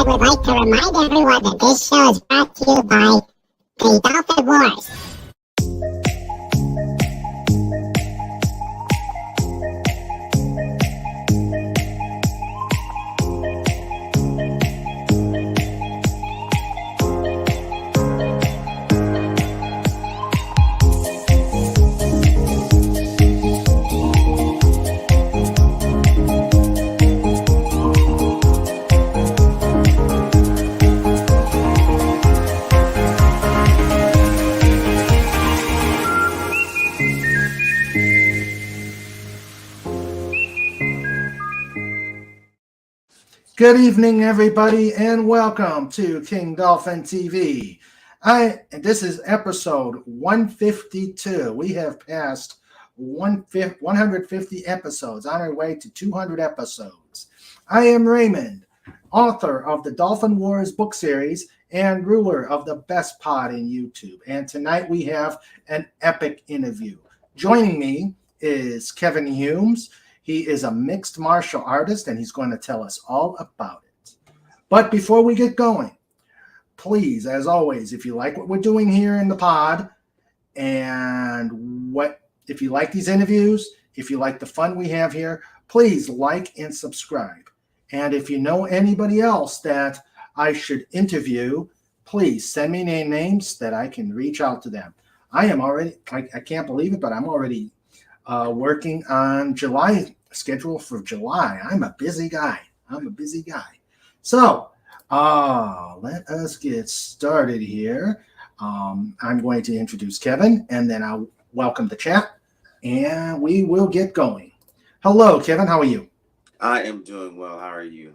would like to remind everyone that this show is brought to you by the Dolphin Wars. Good evening, everybody, and welcome to King Dolphin TV. This is episode 152. We have passed 150 episodes, on our way to 200 episodes. I am Raymond, author of the Dolphin Wars book series and ruler of the best pod in YouTube. And tonight we have an epic interview. Joining me is Kevin Humes. He is a mixed martial artist, and he's going to tell us all about it. But before we get going, please, as always, if you like what we're doing here in the pod, and if you like these interviews, if you like the fun we have here, please like and subscribe. And if you know anybody else that I should interview, please send me their names that I can reach out to them. I am already, I can't believe it, but I'm already working on schedule for July. I'm a busy guy. So let us get started here. I'm going to introduce Kevin, and then I'll welcome the chat, and we will get going. Hello, Kevin. How are you? I am doing well. How are you?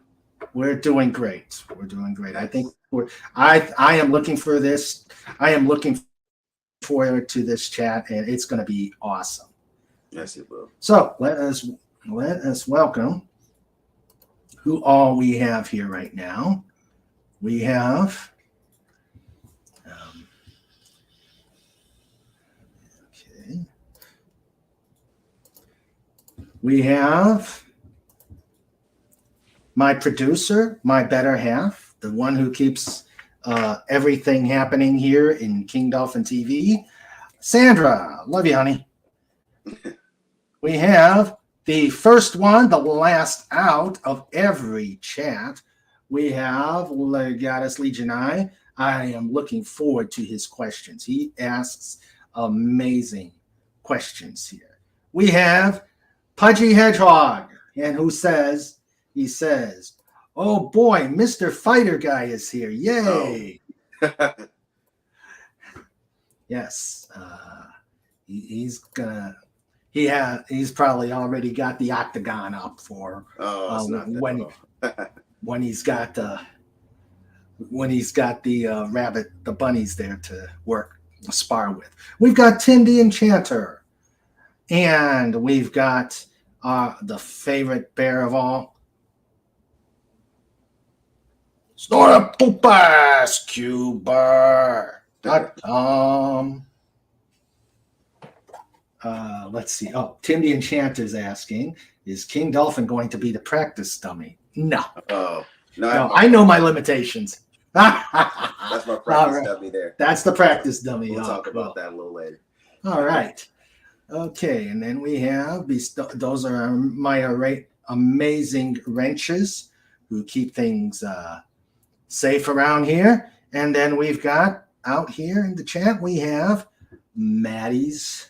We're doing great. I think I am looking for this. I am looking forward to this chat, and it's going to be awesome. Yes, it will. So let us welcome who all we have here right now. We have we have my producer, my better half, the one who keeps everything happening here in King Dolphin TV, Sandra. Love you, honey. We have the first one, the last out of every chat. We have Legatus Legionai. I am looking forward to his questions. He asks amazing questions here. We have Pudgy Hedgehog, and he says, oh boy, Mr. Fighter Guy is here. Yay. Oh. Yes. He's probably already got the octagon up for when he's got the the bunnies there to spar with. We've got Tim the Enchanter, and we've got the favorite bear of all, SnorapopasCuber.com. Let's see. Oh, Tim the Enchanter's asking, is King Dolphin going to be the practice dummy? No. Oh, no, I know my limitations. That's my practice dummy there. That's the practice dummy. We'll talk about that a little later. All right. Okay, and then we have those are my amazing wrenches who keep things safe around here. And then we've got out here in the chat, we have Maddie's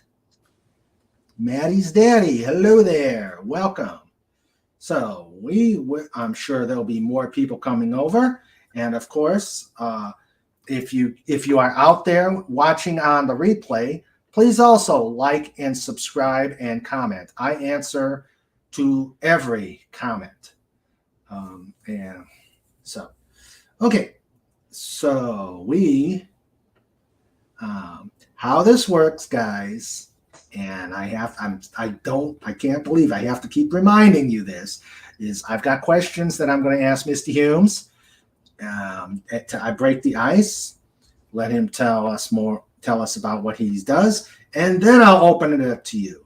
daddy. Hello there. Welcome. So I'm sure there'll be more people coming over. And of course, if you are out there watching on the replay, please also like and subscribe and comment. I answer to every comment. And so, okay. So how this works, guys, and I can't believe I have to keep reminding you this, is I've got questions that I'm going to ask Mr. Humes. I break the ice, let him tell us about what he does, and then I'll open it up to you.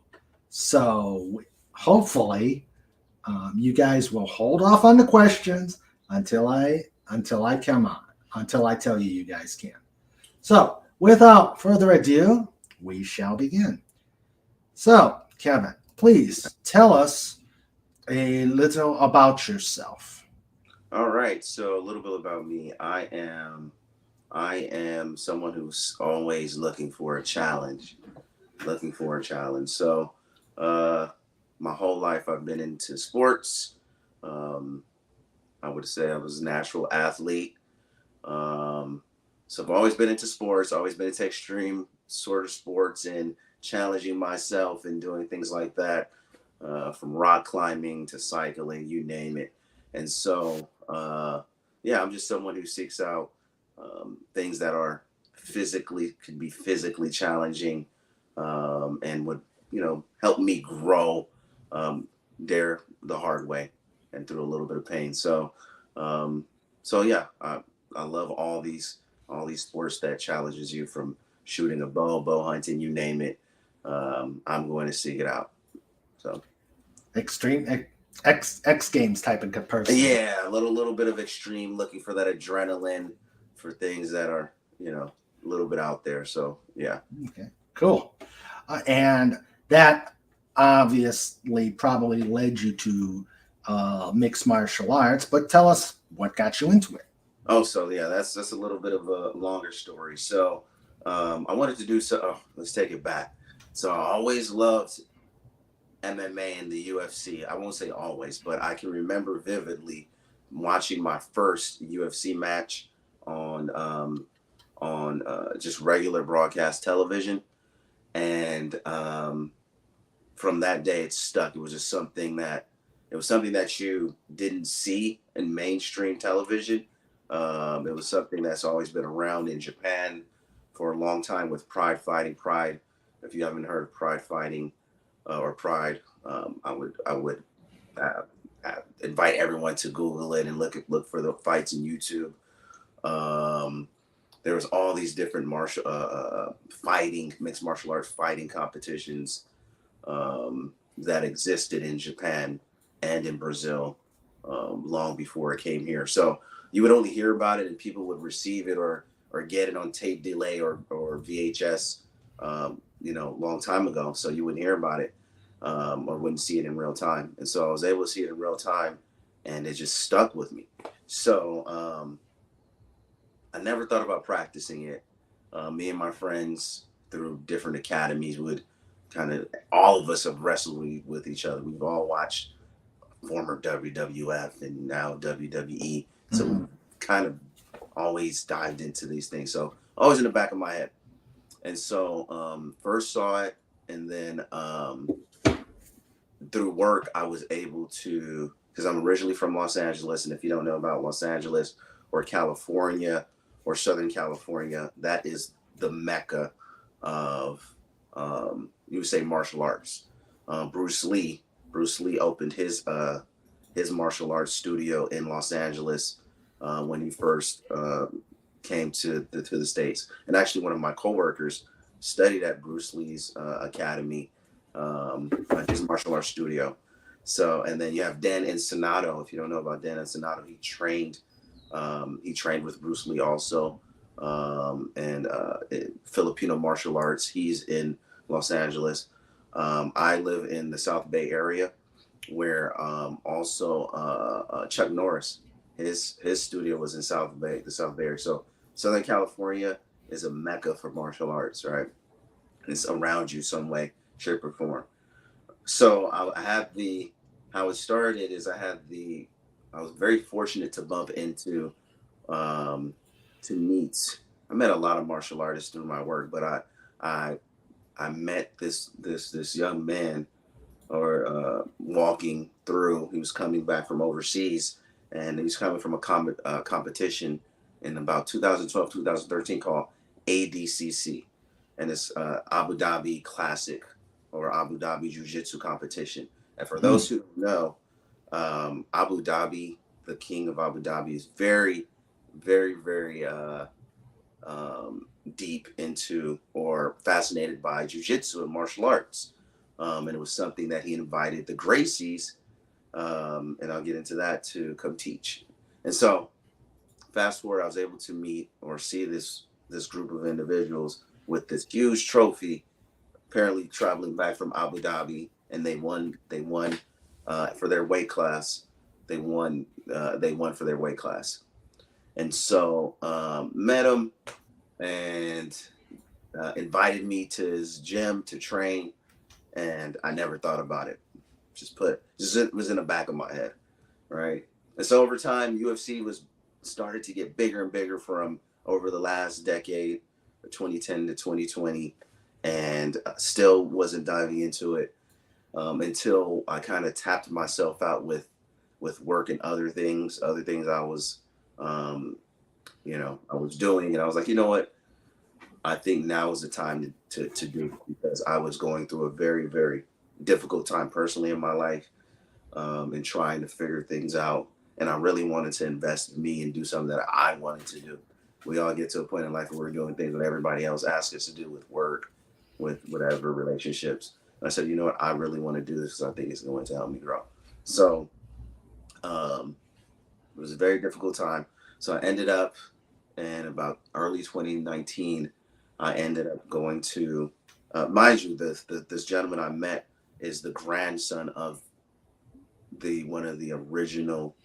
So hopefully you guys will hold off on the questions until I until I come on, until I tell you you guys can. So, without further ado, we shall begin. So, Kevin, please tell us a little about yourself. All right. So a little bit about me. I am someone who's always looking for a challenge. Looking for a challenge. So uh my whole life I've been into sports. Um I would say I was a natural athlete. Um so I've always been into sports, always been into extreme sort of sports and challenging myself and doing things like that. From rock climbing to cycling, you name it. And so, yeah, I'm just someone who seeks out things that are can be physically challenging, and would, help me grow um, there the hard way and through a little bit of pain. Um, so yeah, I love all these sports that challenges you from shooting a bow hunting, you name it. I'm going to seek it out. So. Extreme X Games type of person. Yeah, a little bit of extreme, looking for that adrenaline for things that are, a little bit out there. So yeah. Okay, cool. And that obviously probably led you to mixed martial arts, but tell us what got you into it. Oh, so yeah, that's a little bit of a longer story. So I wanted to do so. Oh, let's take it back. So I always loved MMA and the UFC. I won't say always, but I can remember vividly watching my first UFC match on just regular broadcast television, and from that day it stuck. It was something that you didn't see in mainstream television. It was something that's always been around in Japan for a long time with Pride Fighting. Pride, if you haven't heard of Pride Fighting or Pride, I would uh, invite everyone to Google it and look for the fights in YouTube. Um, there was all these different mixed martial arts fighting competitions that existed in Japan and in Brazil long before it came here. So you would only hear about it, and people would receive it or get it on tape delay or VHS, long time ago. So you wouldn't hear about it or wouldn't see it in real time. And so I was able to see it in real time, and it just stuck with me. So I never thought about practicing it. Me and my friends through different academies would all of us have wrestled with each other. We've all watched former WWF and now WWE. So we kind of always dived into these things. So always in the back of my head. And so first saw it, and then through work, I was able to, because I'm originally from Los Angeles. And if you don't know about Los Angeles or California or Southern California, that is the mecca of, you would say, martial arts. Bruce Lee opened his martial arts studio in Los Angeles when he first came to the States. And actually, one of my coworkers studied at Bruce Lee's academy, his martial arts studio. So, and then you have Dan Ensenado. If you don't know about Dan Ensenado, he trained with Bruce Lee also, and Filipino martial arts. He's in Los Angeles. I live in the South Bay area, where also Chuck Norris, his studio was in the South Bay area. So Southern California is a mecca for martial arts, right? It's around you some way, shape, or form. So I had how it started is I was very fortunate to bump into to meet. I met a lot of martial artists through my work, but I met this young man or walking through. He was coming back from overseas, and he was coming from a competition in about 2012, 2013 called ADCC, and it's Abu Dhabi Classic or Abu Dhabi Jiu Jitsu competition. And for those who know, Abu Dhabi, the king of Abu Dhabi, is very, very, very deep into or fascinated by jiu-jitsu and martial arts. And it was something that he invited the Gracies, and I'll get into that, to come teach. And so fast forward, I was able to meet or see this group of individuals with this huge trophy, apparently traveling back from Abu Dhabi, and they won for their weight class. They won for their weight class. And so met him and invited me to his gym to train, and I never thought about it. It was in the back of my head, right? And so over time, UFC was started to get bigger and bigger from over the last decade, 2010 to 2020, and still wasn't diving into it until I kind of tapped myself out with work and other things I was, I was doing, and I was like, you know what? I think now is the time to do it, because I was going through a very, very difficult time personally in my life, and trying to figure things out. And I really wanted to invest in me and do something that I wanted to do. We all get to a point in life where we're doing things that everybody else asks us to do, with work, with whatever relationships. And I said, you know what? I really want to do this because I think it's going to help me grow. So it was a very difficult time. So I ended up in about early 2019, I ended up going to, mind you, this gentleman I met is the grandson of one of the original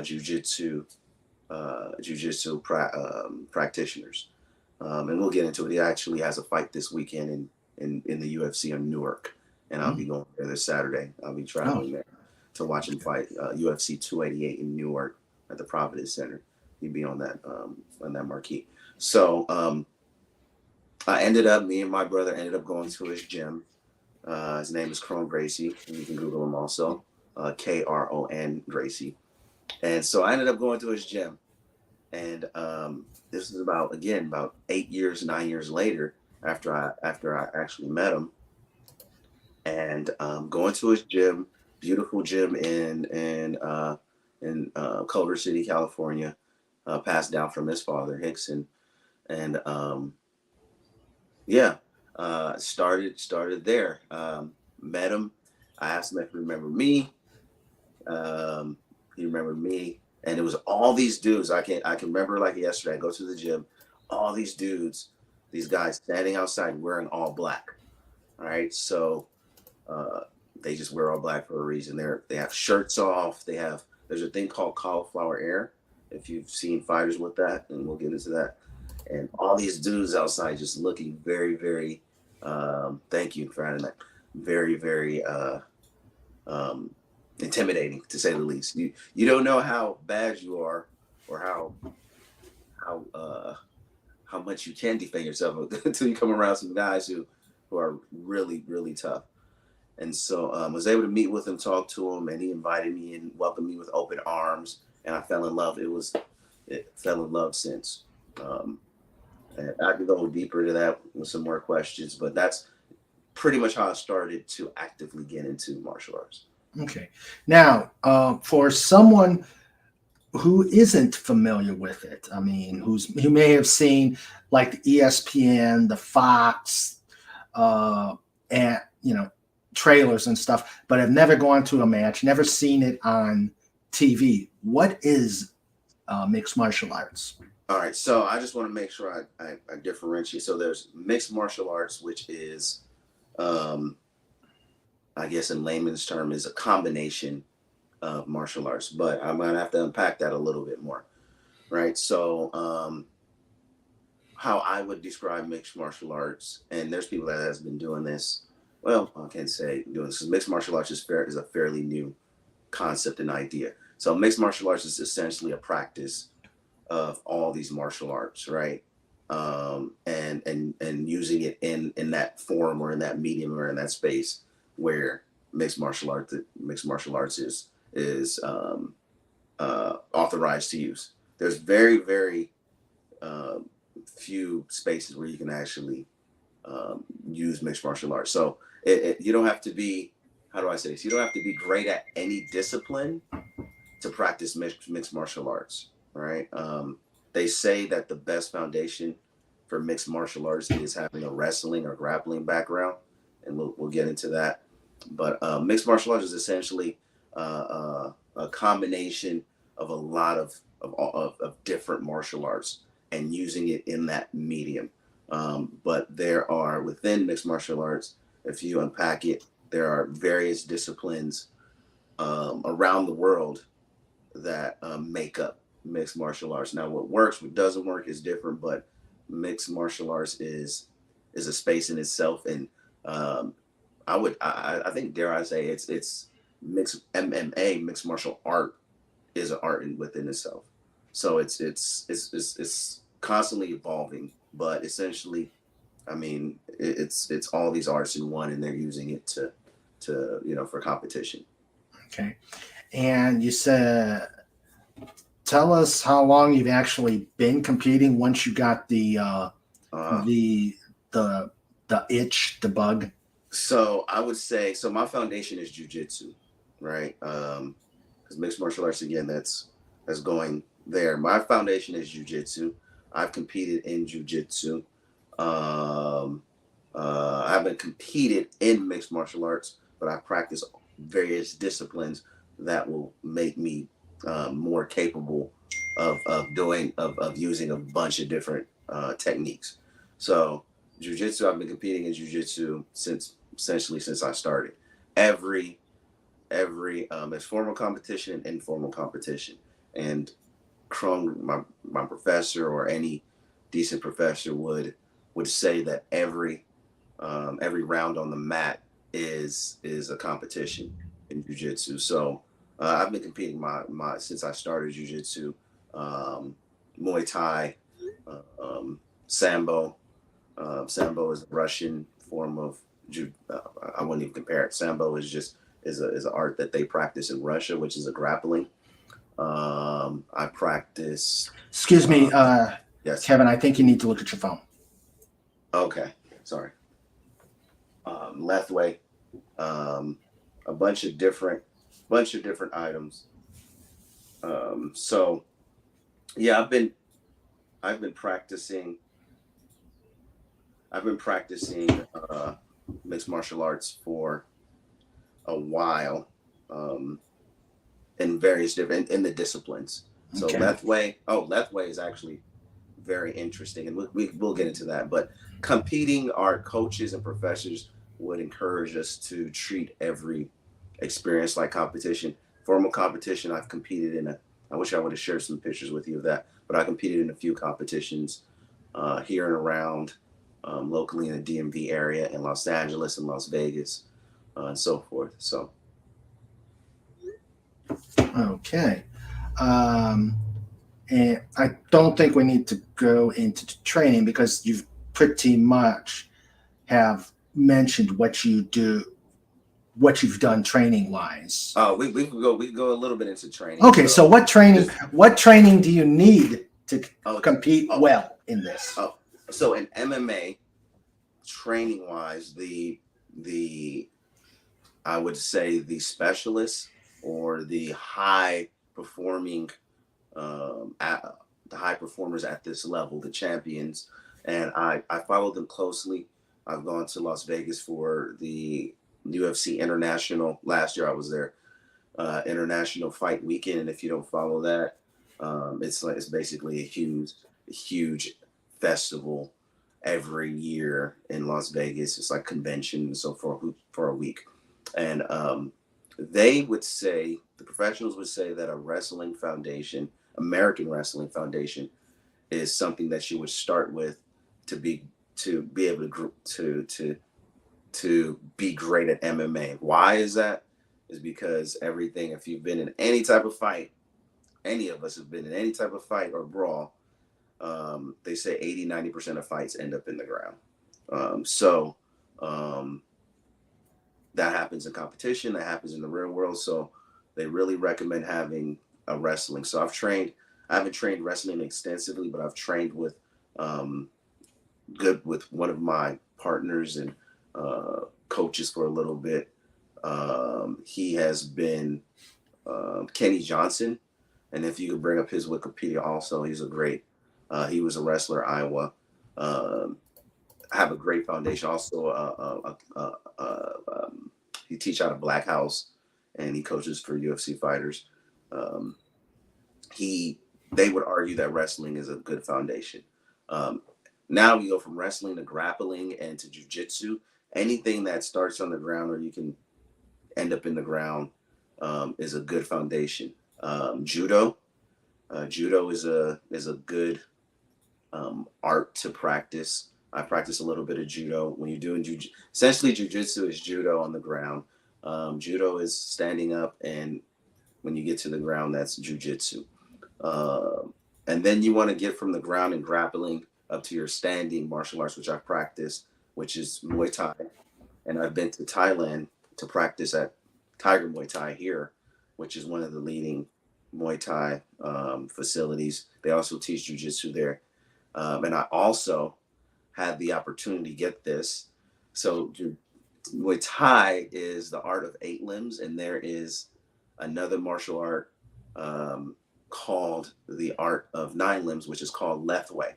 jiu-jitsu practitioners, and we'll get into it. He actually has a fight this weekend in the UFC in Newark, and I'll be going there this Saturday. I'll be traveling there to watch him fight UFC 288 in Newark at the Providence Center. He'd be on that marquee. So me and my brother ended up going to his gym. His name is Kron Gracie, and you can Google him also, Kron Gracie. And so I ended up going to his gym, and this is about 9 years later after I actually met him, and going to his gym, beautiful gym in Culver City, California, passed down from his father Hickson, and started there. Met him. I asked him if he remembered me. He remembered me, and it was all these dudes. I can remember like yesterday. I go to the gym, all these dudes, these guys standing outside wearing all black. All right, so they just wear all black for a reason. They have shirts off. There's a thing called cauliflower ear, if you've seen fighters with that, and we'll get into that. And all these dudes outside just looking very, very, thank you for adding that, very, very intimidating, to say the least. You don't know how bad you are, or how much you can defend yourself until you come around some guys who are really, really tough. And so I was able to meet with him, talk to him, and he invited me and welcomed me with open arms, and I fell in love. Fell in love since. And I can go deeper into that with some more questions, but that's pretty much how I started to actively get into martial arts. Okay. Now, for someone who isn't familiar with it, I mean, who may have seen like the ESPN, the Fox, and trailers and stuff, but have never gone to a match, never seen it on TV. What is mixed martial arts? All right, so I just want to make sure I differentiate. So there's mixed martial arts, which is, I guess in layman's term, is a combination of martial arts, but I'm going to have to unpack that a little bit more, right? So how I would describe mixed martial arts, and there's people that has been doing this, well, I can't say doing this, because mixed martial arts is a fairly new concept and idea. So mixed martial arts is essentially a practice of all these martial arts, right? And using it in that form or in that medium or in that space where mixed martial arts is authorized to use. There's very, very few spaces where you can actually use mixed martial arts. So you don't have to be, how do I say this? You don't have to be great at any discipline to practice mixed martial arts, right? They say that the best foundation for mixed martial arts is having a wrestling or grappling background, and we'll get into that. But mixed martial arts is essentially a combination of a lot of different martial arts and using it in that medium. But there are, within mixed martial arts, if you unpack it, there are various disciplines around the world that make up mixed martial arts. Now, what works, what doesn't work is different, but mixed martial arts is a space in itself. And I think, dare I say, it's mixed MMA, mixed martial art, is an art within itself. So it's constantly evolving, but essentially, I mean, it's all these arts in one, and they're using it to for competition. Okay. And you said, tell us how long you've actually been competing once you got the itch, the bug. So I would say, so my foundation is jujitsu, right? Because mixed martial arts, again, that's going there. My foundation is jujitsu. I've competed in jujitsu. I haven't competed in mixed martial arts, but I practice various disciplines that will make me more capable of using a bunch of different techniques. So jujitsu, I've been competing in jujitsu since I started. Every it's formal competition and informal competition. And my professor, or any decent professor, would say that every round on the mat is a competition in jiu-jitsu. So I've been competing my since I started jiu-jitsu, Muay Thai, Sambo. Sambo is a Russian form of I wouldn't even compare it. Sambo is an art that they practice in Russia, which is a grappling. I practice. Excuse me, yes, Kevin. I think you need to look at your phone. Okay, sorry. Lethway, a bunch of different items. So yeah, I've been practicing. Mixed martial arts for a while, in various different in the disciplines. So Okay. Lethway is actually very interesting, and we'll get into that. But competing, our coaches and professors would encourage us to treat every experience like competition. Formal competition, I've competed in I wish I would have shared some pictures with you of that, but I competed in a few competitions here and around, locally in the DMV area, in Los Angeles and Las Vegas, and so forth. So. Okay. And I don't think we need to go into training, because you've pretty much have mentioned what you do, what you've done training wise. We can go a little bit into training. Okay, so what training do you need to compete well in this? So in MMA, training wise, the I would say the specialists, or the high performing the high performers at this level, the champions, and I follow them closely. I've gone to Las Vegas for the UFC International. Last year I was there, International Fight Weekend, and if you don't follow that, it's basically a huge festival every year in Las Vegas. It's like convention and so forth for a week, and they would say, the professionals would say, that a wrestling foundation, American Wrestling Foundation, is something that you would start with to be able to be great at MMA. Why is that? Is because everything, if you've been in any type of fight, any of us have been in any type of fight or brawl, they say 80-90% of fights end up in the ground. So that happens in competition, that happens in the real world. So they really recommend having a wrestling. So I haven't trained wrestling extensively, but I've trained with with one of my partners and coaches for a little bit. He has been Kenny Johnson, and if you could bring up his Wikipedia also, he's a great. He was a wrestler at Iowa. Have a great foundation. Also, he teach out of Black House, and he coaches for UFC fighters. they would argue that wrestling is a good foundation. Now we go from wrestling to grappling and to jujitsu. Anything that starts on the ground or you can end up in the ground is a good foundation. Judo is a good art to practice. I practice a little bit of judo. When you're doing essentially jujitsu is judo on the ground. Judo is standing up, and when you get to the ground, that's jujitsu. And then you want to get from the ground and grappling up to your standing martial arts, which I practice, which is Muay Thai. And I've been to Thailand to practice at Tiger Muay Thai here, which is one of the leading Muay Thai facilities. They also teach jujitsu there. And I also had the opportunity to get this. So Muay Thai is the art of 8 limbs, and there is another martial art called the art of 9 limbs, which is called Lethwei.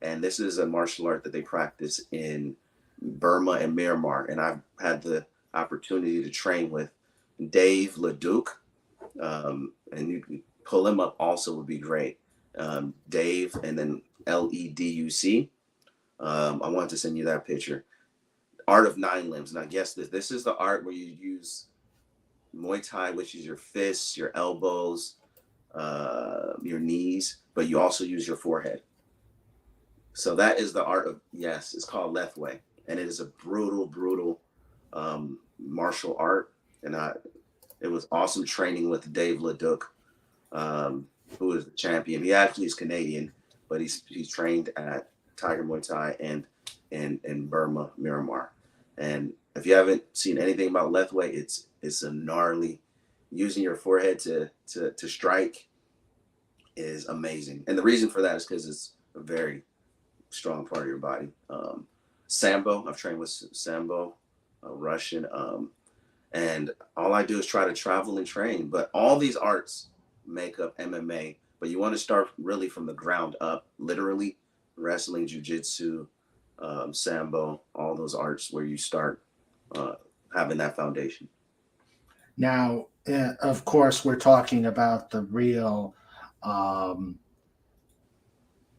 And this is a martial art that they practice in Burma and Myanmar. And I've had the opportunity to train with Dave Leduc. And you can pull him up also would be great. Dave and then Leduc. I wanted to send you that picture. Art of 9 limbs. And I guess this is the art where you use Muay Thai, which is your fists, your elbows, your knees, but you also use your forehead. So that is the art of, yes, it's called Lethwei. And it is a brutal martial art. And it was awesome training with Dave Leduc, who is the champion. He actually is Canadian, but he's trained at Tiger Muay Thai and in Burma, Myanmar. And if you haven't seen anything about Lethwei, it's a gnarly, using your forehead to strike is amazing. And the reason for that is because it's a very strong part of your body. Sambo, I've trained with Sambo, Russian, and all I do is try to travel and train. But all these arts make up MMA, but you want to start really from the ground up, literally wrestling, jiu-jitsu, Sambo, all those arts where you start having that foundation. Now, of course, we're talking about the real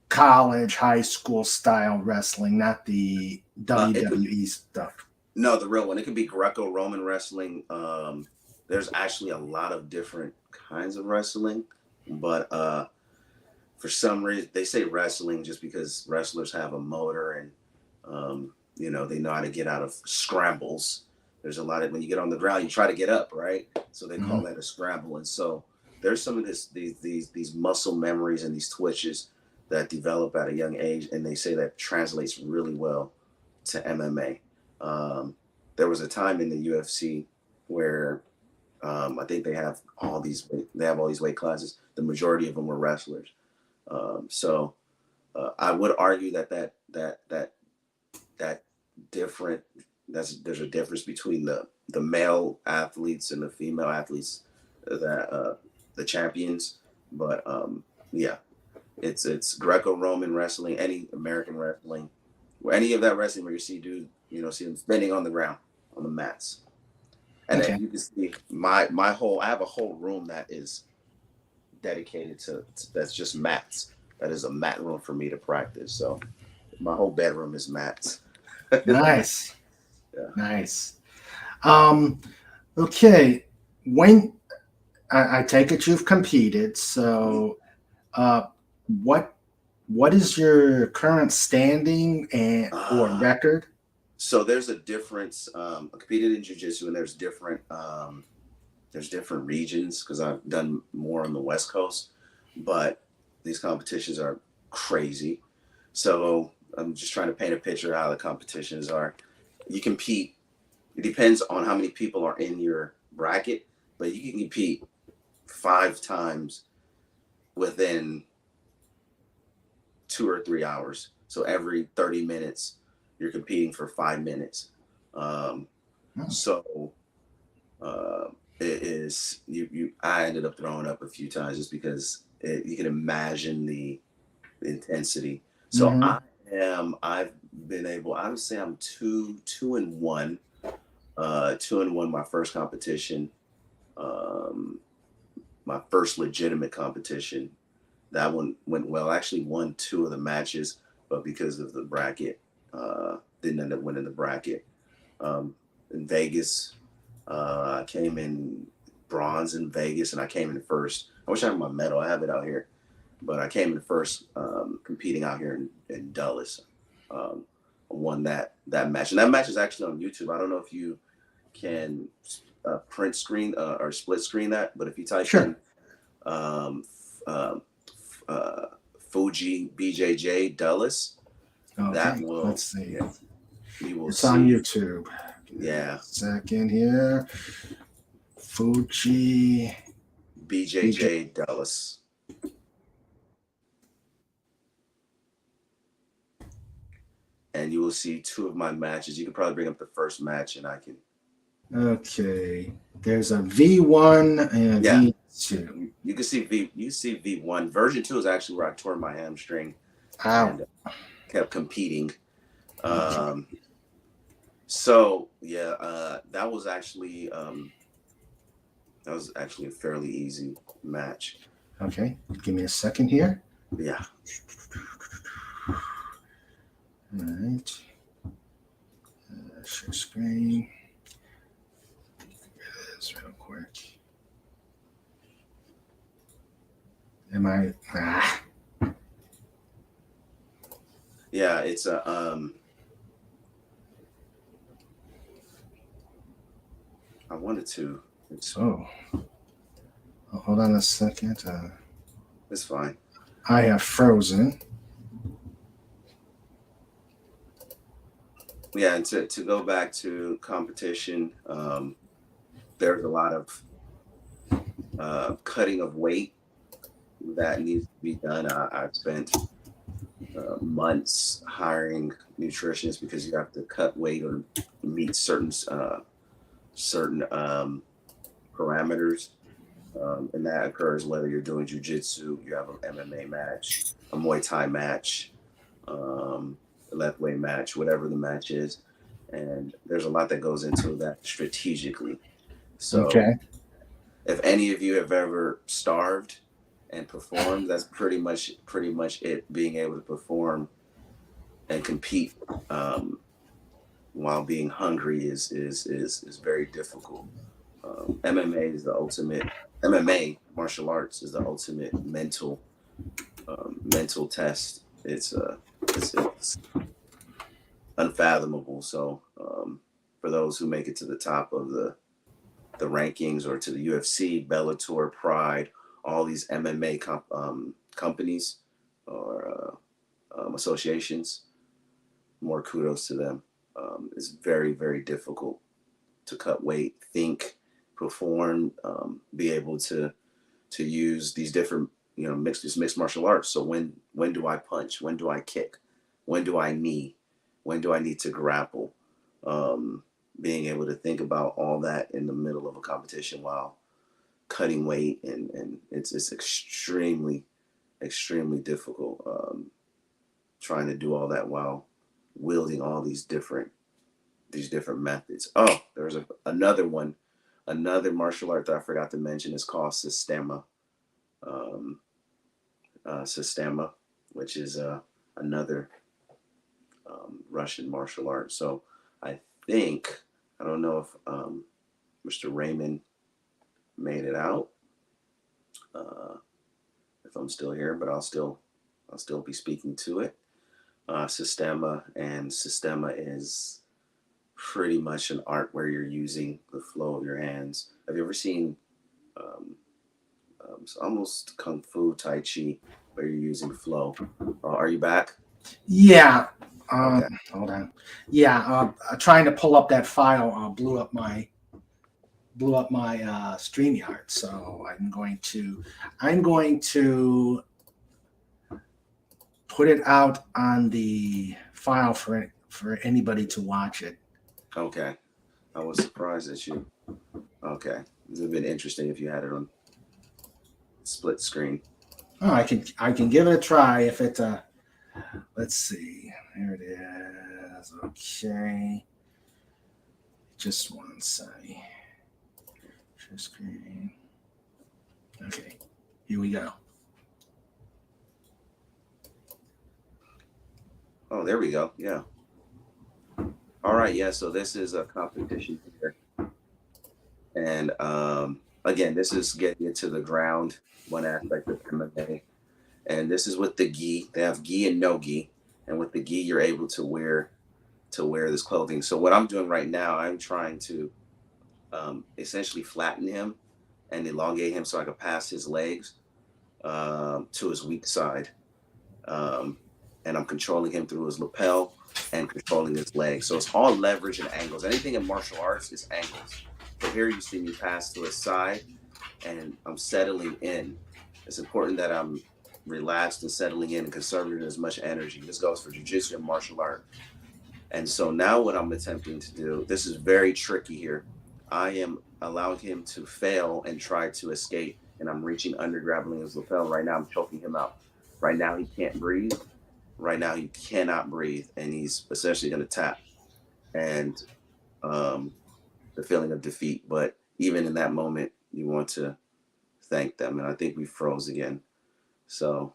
college, high school style wrestling, not the WWE stuff. No, the real one. It could be Greco-Roman wrestling. There's actually a lot of different kinds of wrestling, but for some reason they say wrestling just because wrestlers have a motor and they know how to get out of scrambles. There's a lot of, when you get on the ground, you try to get up, right? So they call that a scramble. And so there's some of these muscle memories and these twitches that develop at a young age, and they say that translates really well to MMA. There was a time in the UFC where I think they have all these weight classes. The majority of them were wrestlers. So I would argue that there's a difference between the male athletes and the female athletes, that the champions. But yeah, it's Greco-Roman wrestling, any American wrestling, or any of that wrestling where you see see them spinning on the ground on the mats. And then you can see I have a whole room that is dedicated to that's just mats. That is a mat room for me to practice. So my whole bedroom is mats. Nice. Yeah. Nice. Okay. When I take it you've competed, so what is your current standing or record? So there's a difference. I competed in jiu-jitsu, and there's different regions because I've done more on the West Coast, but these competitions are crazy. So I'm just trying to paint a picture of how the competitions are. You compete. It depends on how many people are in your bracket, but you can compete 5 times within 2 or 3 hours. So every 30 minutes, you're competing for 5 minutes. So it is I ended up throwing up a few times just because you can imagine the intensity. So I've been able, I would say I'm 2-1, 2-1 my first competition. my first legitimate competition. That one went well. I actually won 2 of the matches, but because of the bracket, didn't end up winning the bracket. In Vegas, I came in bronze in Vegas, and I came in first. I wish I had my medal. I have it out here, but I came in first competing out here in Dulles. Won that match, and that match is actually on YouTube. I don't know if you can print screen or split screen that, but if you type in Fuji BJJ Dulles, that will. Let's see. Yeah, you will it's see. on YouTube. Yeah. Second here. Fuji BJJ Dulles. And you will see 2 of my matches. You can probably bring up the first match, and I can. Okay. There's a V1 and a V2. You can see V1. Version 2 is actually where I tore my hamstring. Ow. And kept competing. So yeah, that was actually a fairly easy match. Okay, give me a second here. Yeah. All right. Share screen. Get this real quick. Am I? Yeah, it's a I wanted to. Hold on a second. It's fine. I have frozen. Yeah, and to go back to competition, there's a lot of cutting of weight that needs to be done. I've spent months hiring nutritionists because you have to cut weight or meet certain parameters, and that occurs whether you're doing jiu-jitsu, you have an MMA match, a Muay Thai match, a left weight match, whatever the match is, and there's a lot that goes into that strategically. So if any of you have ever starved and performed, that's pretty much it. Being able to perform and compete while being hungry is very difficult. MMA martial arts is the ultimate mental test. It's unfathomable. So for those who make it to the top of the rankings or to the UFC, Bellator, Pride, all these MMA companies or associations, more kudos to them. It's very, very difficult to cut weight, think, perform, be able to use these different, mixed martial arts. So when do I punch? When do I kick? When do I knee? When do I need to grapple? Being able to think about all that in the middle of a competition while cutting weight, and it's extremely, extremely difficult. Trying to do all that while wielding all these different methods. Oh, there's another one, another martial art that I forgot to mention is called Sistema. Sistema, which is another Russian martial art. So I don't know if Mr. Raymond made it out. If I'm still here, but I'll still be speaking to it. Sistema is pretty much an art where you're using the flow of your hands. Have you ever seen it's almost Kung Fu Tai Chi where you're using flow? Are you back? Yeah. Okay. Hold on. Yeah. Trying to pull up that file blew up my StreamYard. So I'm going to put it out on the file for anybody to watch it. Okay. I was surprised at you. Okay. It would have been interesting if you had it on split screen. Oh, I can give it a try if it's let's see. There it is. Okay. Just one second. Share screen. Okay, here we go. Oh, there we go. Yeah. All right. Yeah. So this is a competition here. And again, this is getting it to the ground, one aspect of MMA. And this is with the gi. They have gi and no gi. And with the gi, you're able to wear this clothing. So what I'm doing right now, I'm trying to essentially flatten him and elongate him so I can pass his legs to his weak side. Um, and I'm controlling him through his lapel and controlling his legs. So it's all leverage and angles. Anything in martial arts is angles. So here you see me pass to his side and I'm settling in. It's important that I'm relaxed and settling in and conserving as much energy. This goes for jiu-jitsu and martial art. And so now what I'm attempting to do, this is very tricky here. I am allowing him to fail and try to escape. And I'm reaching under, grabbing his lapel. Right now, I'm choking him out. Right now, he can't breathe. Right now, he cannot breathe. And he's essentially going to tap. And the feeling of defeat. But even in that moment, you want to thank them. And I think we froze again. So,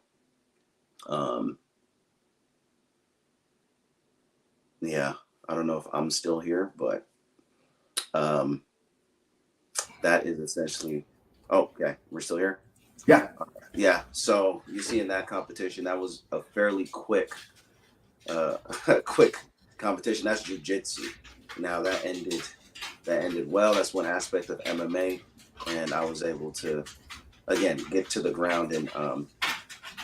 yeah, I don't know if I'm still here, but that is essentially, oh, okay, we're still here? Yeah. Yeah, so you see in that competition, that was a fairly quick quick competition. That's jiu-jitsu. Now that ended well. That's one aspect of MMA, and I was able to again get to the ground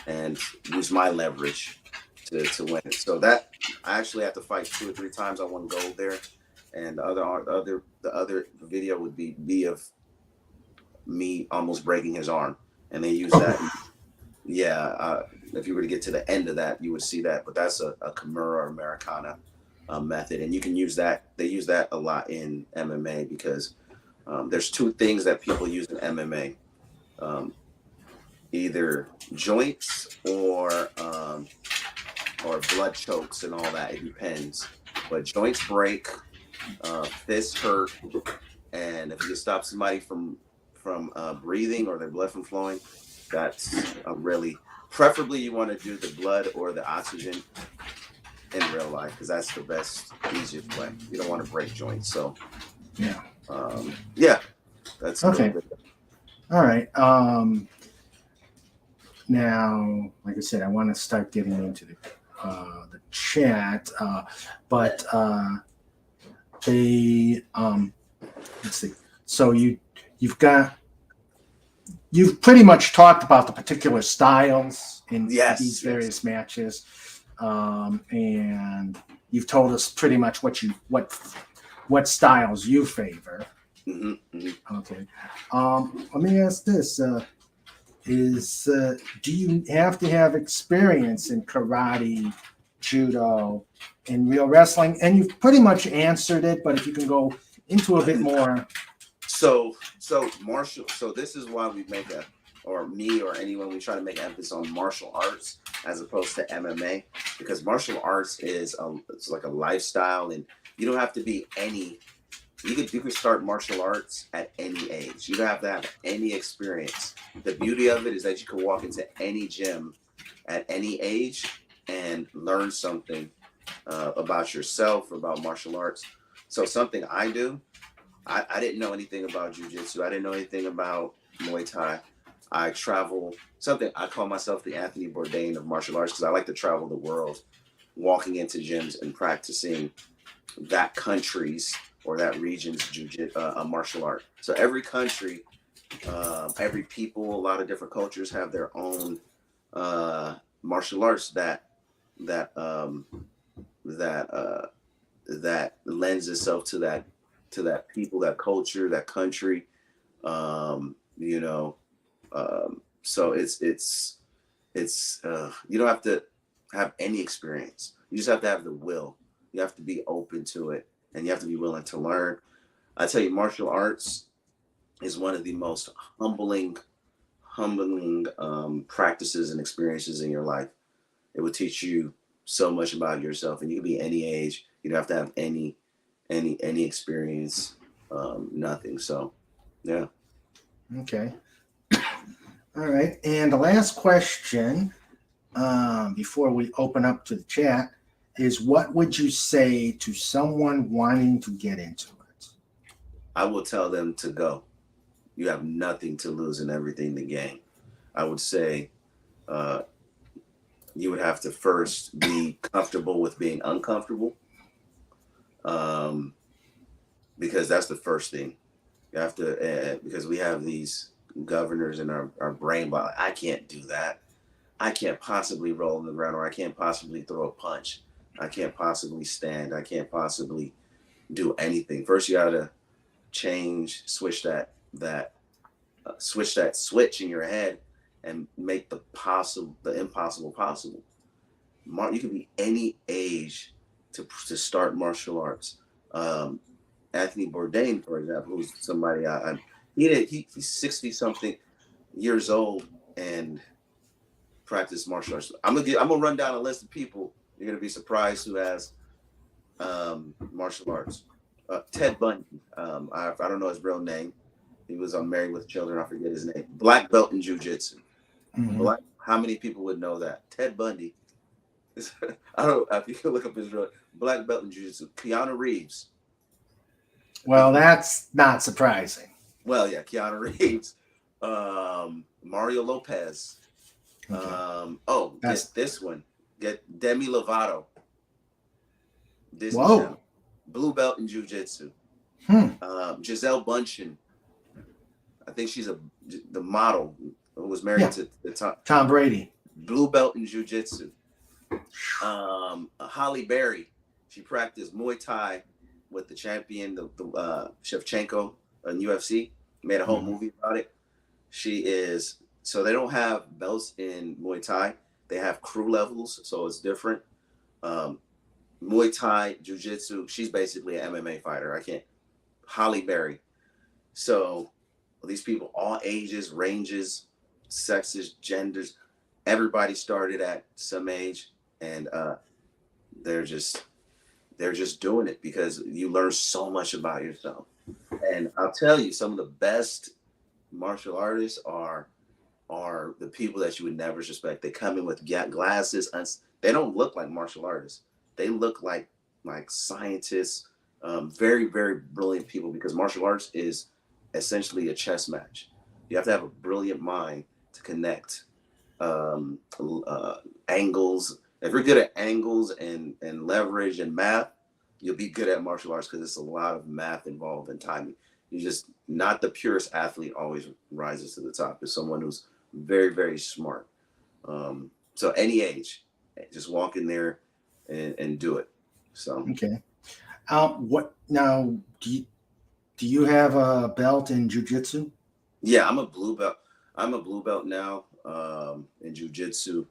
and use my leverage to win it. So that I actually have to fight 2 or 3 times. I won gold there, and the other video would be of me almost breaking his arm, and they use that. Yeah, if you were to get to the end of that, you would see that. But that's a Kimura or Americana method, and you can use that. They use that a lot in MMA because there's 2 things that people use in MMA: either joints or blood chokes and all that. It depends. But joints break, fists hurt, and if you can stop somebody from breathing or their blood from flowing, that's really preferably you want to do the blood or the oxygen in real life because that's the best, easiest way. You don't want to break joints. So Yeah. Yeah, that's Okay. good. All right. Now, like I said, I want to start getting into the chat, but they let's see. So you've pretty much talked about the particular styles in these various matches, and you've told us pretty much what styles you favor. Mm-hmm, mm-hmm. Okay. Let me ask this: do you have to have experience in karate, judo, and real wrestling? And you've pretty much answered it, but if you can go into a bit more. So martial. So this is why we make me or anyone, we try to make emphasis on martial arts as opposed to MMA, because martial arts is it's like a lifestyle, and you don't have to be any. You could start martial arts at any age. You don't have to have any experience. The beauty of it is that you can walk into any gym at any age and learn something about yourself, about martial arts. So something I do, I didn't know anything about jiu-jitsu. I didn't know anything about Muay Thai. I travel, something I call myself the Anthony Bourdain of martial arts because I like to travel the world, walking into gyms and practicing that country's or that region's martial art. So every country, every people, a lot of different cultures have their own martial arts that lends itself to that people, that culture, that country. So it's you don't have to have any experience. You just have to have the will. You have to be open to it, and you have to be willing to learn. I tell you, martial arts is one of the most humbling practices and experiences in your life. It will teach you so much about yourself, and you can be any age. You don't have to have any experience, nothing. So, yeah. Okay. All right. And the last question, before we open up to the chat, is what would you say to someone wanting to get into it? I will tell them to go. You have nothing to lose and everything to gain. I would say uh, you would have to first be comfortable with being uncomfortable, um, because that's the first thing. You have to, because we have these governors in our brain, but I can't do that. I can't possibly roll on the ground, or I can't possibly throw a punch. I can't possibly stand. I can't possibly do anything. First, you got to switch that switch in your head and make the impossible possible. You can be any age to start martial arts. Um, Anthony Bourdain, for example, who's somebody he's 60 something years old and practiced martial arts. I'm gonna run down a list of people. You're gonna be surprised who has martial arts. Ted Bundy. I don't know his real name. He was on Married with Children. I forget his name. Black belt in jiu-jitsu. Mm-hmm. How many people would know that? Ted Bundy. I don't know if you can look up his real black belt in jiu-jitsu. Keanu Reeves. Well, that's not surprising. Well, yeah, Keanu Reeves. Mario Lopez. Okay. Get this one. Get Demi Lovato. Disney Whoa. Channel. Blue belt in jiu-jitsu. Giselle Bundchen. I think she's the model who was married to Tom Brady. Blue belt in jiu-jitsu. Holly Berry. She practiced Muay Thai with the champion, the Shevchenko in UFC. Made a whole movie about it. So they don't have belts in Muay Thai. They have crew levels, so it's different. Muay Thai, Jiu-Jitsu, she's basically an MMA fighter. Holly Berry. So these people, all ages, ranges, sexes, genders, everybody started at some age, and they're just doing it because you learn so much about yourself. And I'll tell you, some of the best martial artists are the people that you would never suspect. They come in with glasses. They don't look like martial artists. They look like scientists, very, very brilliant people, because martial arts is essentially a chess match. You have to have a brilliant mind to connect angles. If you're good at angles and leverage and math, you'll be good at martial arts, because it's a lot of math involved and timing. You just, not the purest athlete always rises to the top. It's someone who's very, very smart. So any age, just walk in there and do it. So okay. What now? Do you have a belt in jiu-jitsu? yeah, I'm a blue belt. I'm a blue belt now in jiu-jitsu.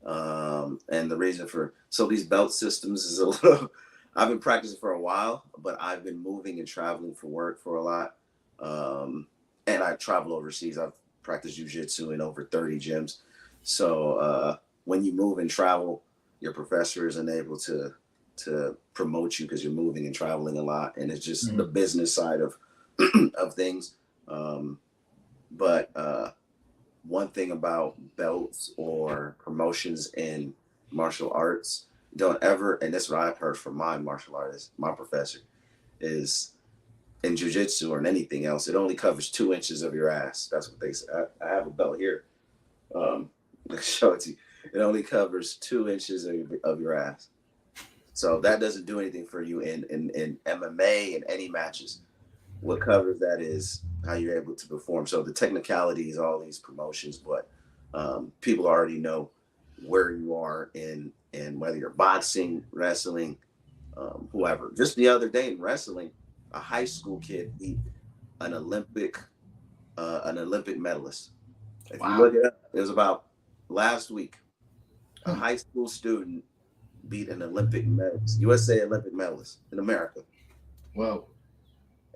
And the reason so these belt systems is a little, I've been practicing for a while, but I've been moving and traveling for work for a lot. And I travel overseas. I've practiced jiu-jitsu in over 30 gyms. So when you move and travel, your professor isn't able to promote you because you're moving and traveling a lot. And it's just the business side of things. But one thing about belts or promotions in martial arts, don't ever, and that's what I've heard from my martial artist, my professor, is in jiu-jitsu or in anything else, it only covers 2 inches of your ass. That's what they say. I have a belt here. I'll show it to you. It only covers 2 inches of your ass. So that doesn't do anything for you in MMA and any matches. What covers that is how you're able to perform. So the technicalities, all these promotions, but people already know where you are in whether you're boxing, wrestling, whoever. Just the other day in wrestling, a high school kid beat an Olympic medalist. If you look it up, it was about last week. A high school student beat an Olympic medalist, USA Olympic medalist in America. Whoa.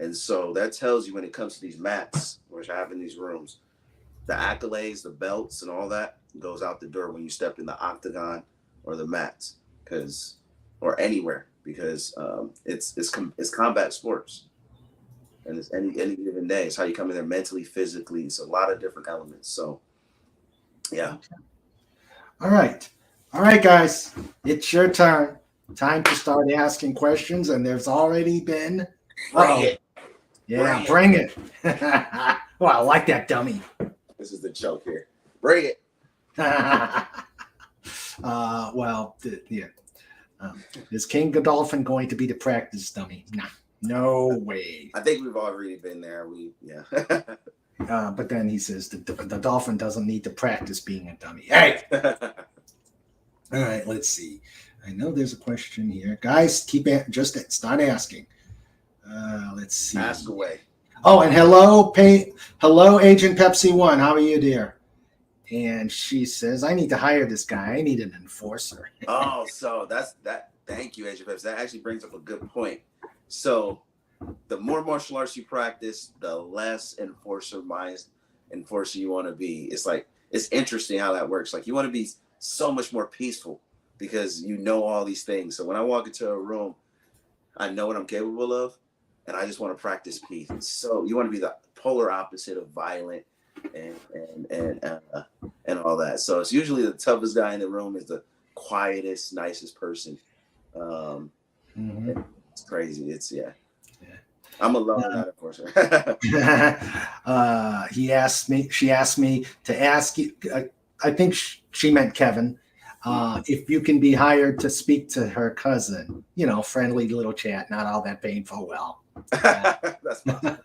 And so that tells you, when it comes to these mats, which I have in these rooms, the accolades, the belts, and all that goes out the door when you step in the octagon or the mats, or anywhere, because it's combat sports, and it's any given day. It's how you come in there mentally, physically. It's a lot of different elements. So Yeah. Okay. All right. All right, guys. It's your turn. Time to start asking questions, and there's already been. Bring Uh-oh. it. Yeah, Bring it. bring it. Oh, I like that dummy. This is the joke here. Bring it. Well, yeah. Is King Godolphin going to be the practice dummy? Nah, no way. I think we've already been there. Yeah. But then he says the dolphin doesn't need to practice being a dummy. Hey, all right, let's see. I know there's a question here, guys. Just start asking. Let's see. Ask away. Oh, and hello, Agent Pepsi One. How are you, dear? And she says, I need to hire this guy. I need an enforcer. Oh, so that's that. Thank you, Agent Peps. That actually brings up a good point. So, the more martial arts you practice, the less enforcer you want to be. It's like it's interesting how that works. Like you want to be so much more peaceful because you know all these things. So when I walk into a room, I know what I'm capable of, and I just want to practice peace. So you want to be the polar opposite of violent and all that. So it's usually the toughest guy in the room is the quietest, nicest person. It's crazy. Yeah. I'm a loner, not a enforcer. She asked me to ask you, I think she meant Kevin, if you can be hired to speak to her cousin, friendly little chat, not all that painful. Well, That's possible.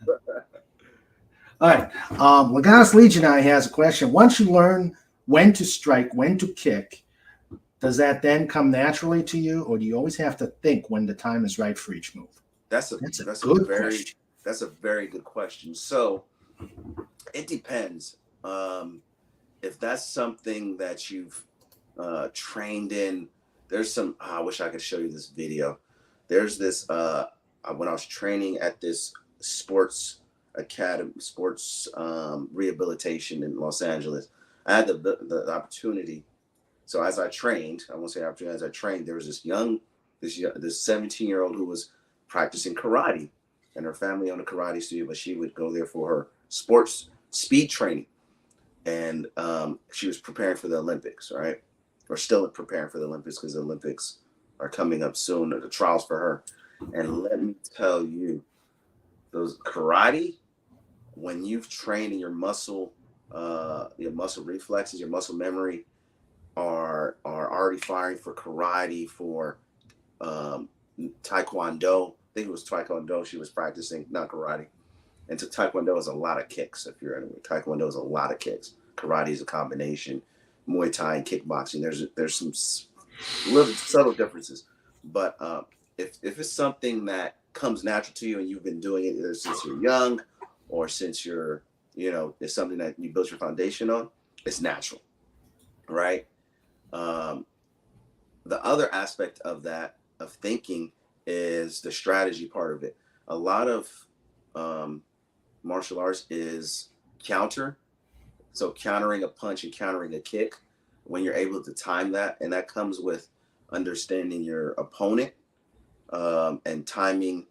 all right. Legatus Legionnaire has a question. Once you learn when to strike, when to kick, does that then come naturally to you, or do you always have to think when the time is right for each move? That's a good question. That's a very good question. So it depends. If that's something that you've trained in, there's some. I wish I could show you this video. There's this. When I was training at this sports academy, sports rehabilitation in Los Angeles, I had the opportunity. So as I trained, I won't say opportunity. As I trained, there was this 17-year-old who was practicing karate, and her family owned a karate studio, but she would go there for her sports speed training, and she was preparing for the Olympics, right? Or still preparing for the Olympics because the Olympics are coming up soon. The trials for her, and let me tell you, those karate, when you've trained in your muscle reflexes, your muscle memory are already firing for karate, for taekwondo. I think it was taekwondo she was practicing, not karate. And so taekwondo is a lot of kicks. If you're anyway, taekwondo is a lot of kicks. Karate is a combination. Muay Thai and kickboxing. There's some little subtle differences, but if it's something that comes natural to you and you've been doing it either since you're young or since you're it's something that you built your foundation on, it's natural, right? The other aspect of that, of thinking, is the strategy part of it. A lot of martial arts is counter. So countering a punch and countering a kick, when you're able to time that, and that comes with understanding your opponent and timing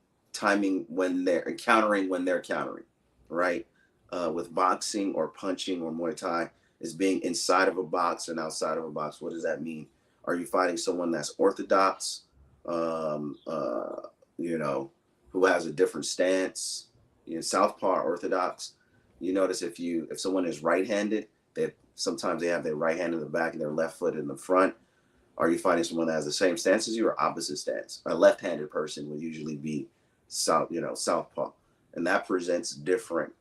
when they're countering, right? With boxing or punching or Muay Thai, is being inside of a box and outside of a box. What does that mean? Are you fighting someone that's orthodox, who has a different stance? Southpaw orthodox. You notice if someone is right-handed, that sometimes they have their right hand in the back and their left foot in the front. Are you fighting someone that has the same stance as you or opposite stance? A left-handed person would usually be southpaw, and that presents different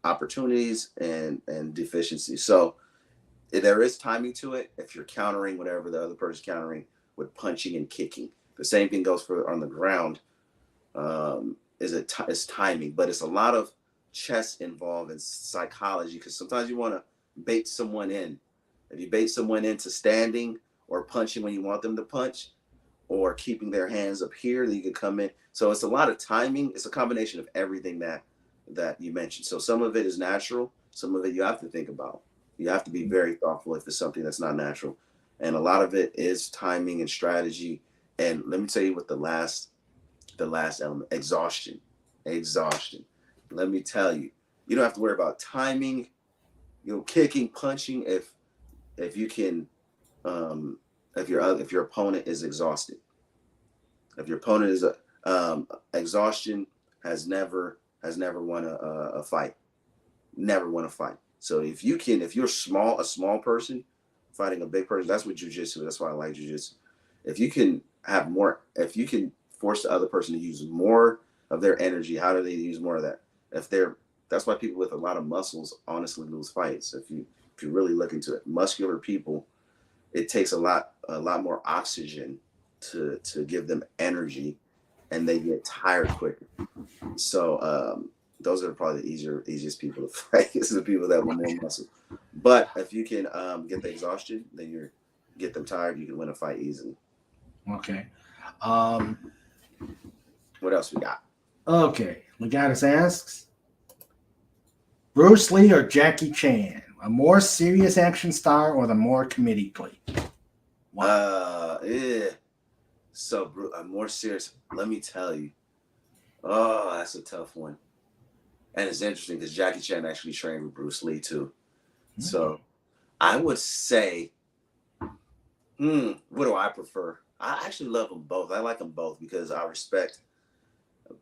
opportunities and deficiencies. So there is timing to it. If you're countering whatever the other person's countering with punching and kicking, the same thing goes for on the ground. Is timing, but it's a lot of chess involved in psychology, because sometimes you want to bait someone in. If you bait someone into standing or punching when you want them to punch, or keeping their hands up here, then you can come in. So it's a lot of timing. It's a combination of everything that you mentioned. So some of it is natural. Some of it you have to think about. You have to be very thoughtful if it's something that's not natural. And a lot of it is timing and strategy. And let me tell you what the last element, exhaustion. Let me tell you, you don't have to worry about timing kicking, punching. If you can, if your opponent is exhausted, if your opponent is exhaustion has never won a fight, never won a fight. So if you're a small person fighting a big person, that's what jujitsu. That's why I like jujitsu. If you can if you can force the other person to use more of their energy, how do they use more of that? That's why people with a lot of muscles honestly lose fights. If you really look into it, muscular people, it takes a lot more oxygen to give them energy, and they get tired quicker. So those are probably the easiest people to fight. It's the people that have more muscle. But if you can get the exhaustion, then you get them tired, you can win a fight easily. Okay. What else we got? Okay. Legatus asks, Bruce Lee or Jackie Chan, a more serious action star or the more comedically? Yeah. So I'm more serious. Let me tell you. Oh, that's a tough one. And it's interesting because Jackie Chan actually trained with Bruce Lee too. So I would say, what do I prefer? I actually love them both. I like them both because I respect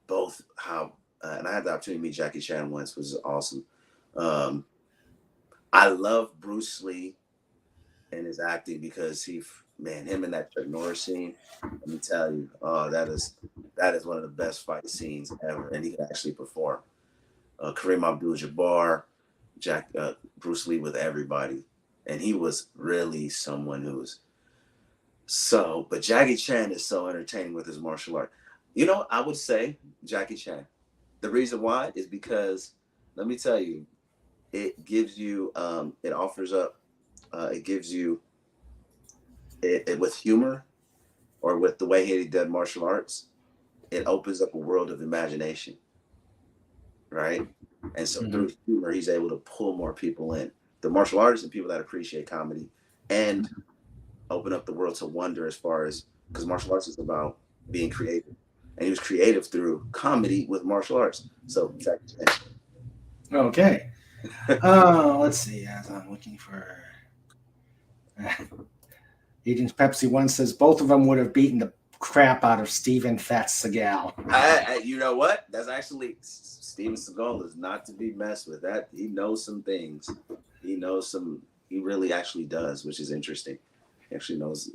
both how, and I had the opportunity to meet Jackie Chan once, which was awesome. I love Bruce Lee and his acting because him in that Chuck Norris scene, let me tell you, that is one of the best fight scenes ever, and he can actually perform. Kareem Abdul-Jabbar, Bruce Lee with everybody, and he was really someone who was but Jackie Chan is so entertaining with his martial art. I would say Jackie Chan. The reason why is because, let me tell you, it gives you, it offers up, it gives you, it with humor or with the way he did martial arts, it opens up a world of imagination, right? And so through humor, he's able to pull more people in. The martial artists and people that appreciate comedy and open up the world to wonder as far as, because martial arts is about being creative. And he was creative through comedy with martial arts. So, okay. Let's see. As I'm looking for Agent Pepsi one says both of them would have beaten the crap out of Steven Fat Seagal. You know what? That's actually, Steven Seagal is not to be messed with. That he knows some things. He really actually does, which is interesting. He actually knows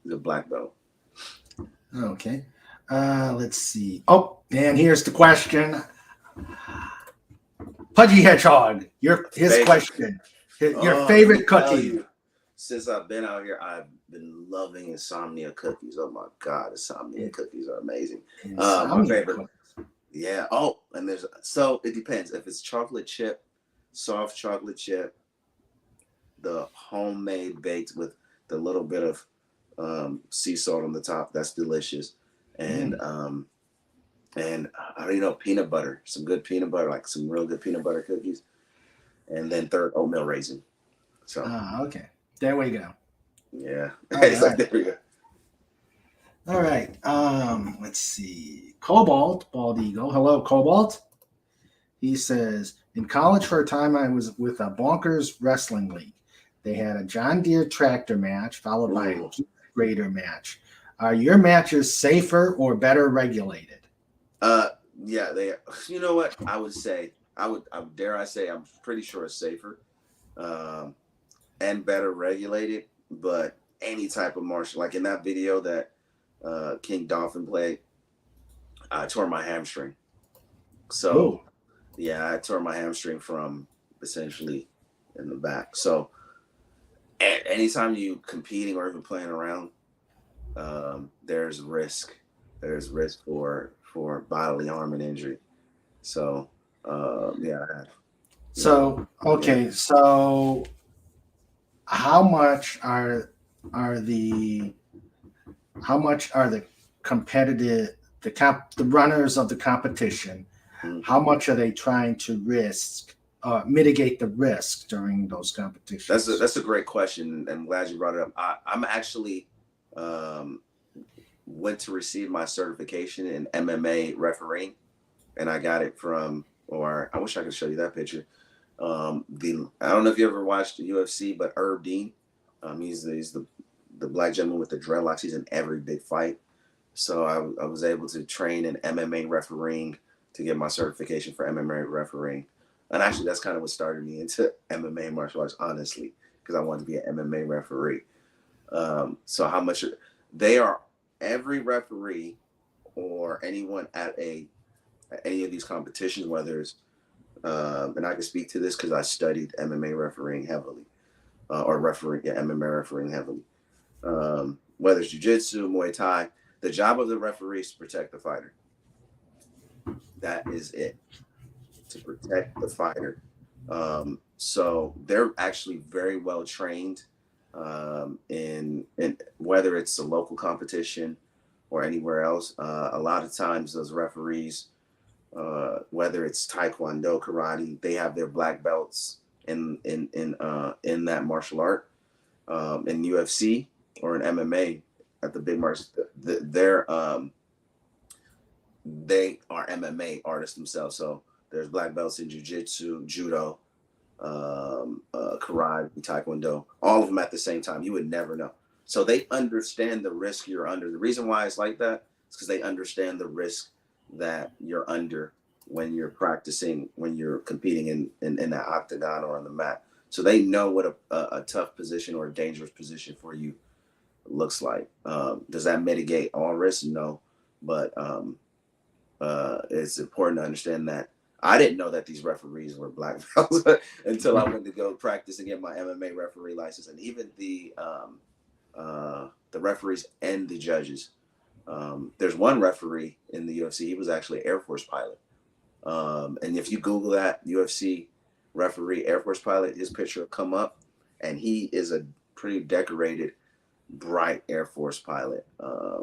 the black belt. Okay. Let's see. Oh, and here's the question. Pudgy Hedgehog, his question. Your favorite cookie. Since I've been out here, I've been loving Insomnia cookies. Oh my God, Insomnia cookies are amazing. My favorite. Cookies. Yeah. Oh, and it depends. If it's chocolate chip, soft chocolate chip, the homemade baked with the little bit of sea salt on the top, that's delicious. And peanut butter, some good peanut butter, like some real good peanut butter cookies. And then third, oatmeal raisin. So. Okay. There we go. Yeah. There we go. All right. Let's see. Cobalt, Bald Eagle. Hello, Cobalt. He says, in college for a time, I was with a Bonkers Wrestling League. They had a John Deere tractor match followed by a grader match. Are your matches safer or better regulated? Yeah, they. You know what? I would say, dare I say, I'm pretty sure it's safer, and better regulated. But any type of martial, like in that video that King Dolphin played, I tore my hamstring. So, yeah, I tore my hamstring from essentially in the back. So, anytime you competing or even playing around, there's risk. There's risk for bodily harm and injury. So, yeah. So, okay. So, how much are the competitive the runners of the competition? How much are they trying to mitigate the risk during those competitions? That's a great question, and I'm glad you brought it up. I'm actually went to receive my certification in MMA refereeing, and I got it from, or I wish I could show you that picture. I don't know if you ever watched the UFC, but Herb Dean, he's the black gentleman with the dreadlocks. He's in every big fight. So I was able to train in MMA refereeing to get my certification for MMA refereeing. And actually, that's kind of what started me into MMA martial arts, honestly, because I wanted to be an MMA referee. So how much they are, every referee or anyone at any of these competitions, whether it's, and I can speak to this because I studied MMA refereeing heavily, MMA refereeing heavily. Whether it's jiu-jitsu, Muay Thai, the job of the referee is to protect the fighter. That is it, to protect the fighter. So they're actually very well trained in whether it's a local competition or anywhere else. A lot of times those referees, whether it's Taekwondo, karate, they have their black belts in that martial art. In UFC or in MMA at the big martial, they are MMA artists themselves. So there's black belts in jiu-jitsu, judo, karate, taekwondo, all of them at the same time. You would never know. So they understand the risk you're under. The reason why it's like that is because they understand the risk that you're under when you're practicing, when you're competing in that octagon or on the mat. So they know what a tough position or a dangerous position for you looks like. Does that mitigate all risks? No, but it's important to understand that. I didn't know that these referees were black belts until I went to go practice and get my MMA referee license. And even the referees and the judges. There's one referee in the UFC. He was actually an Air Force pilot. And if you Google that, UFC referee, Air Force pilot, his picture will come up. And he is a pretty decorated, bright Air Force pilot. I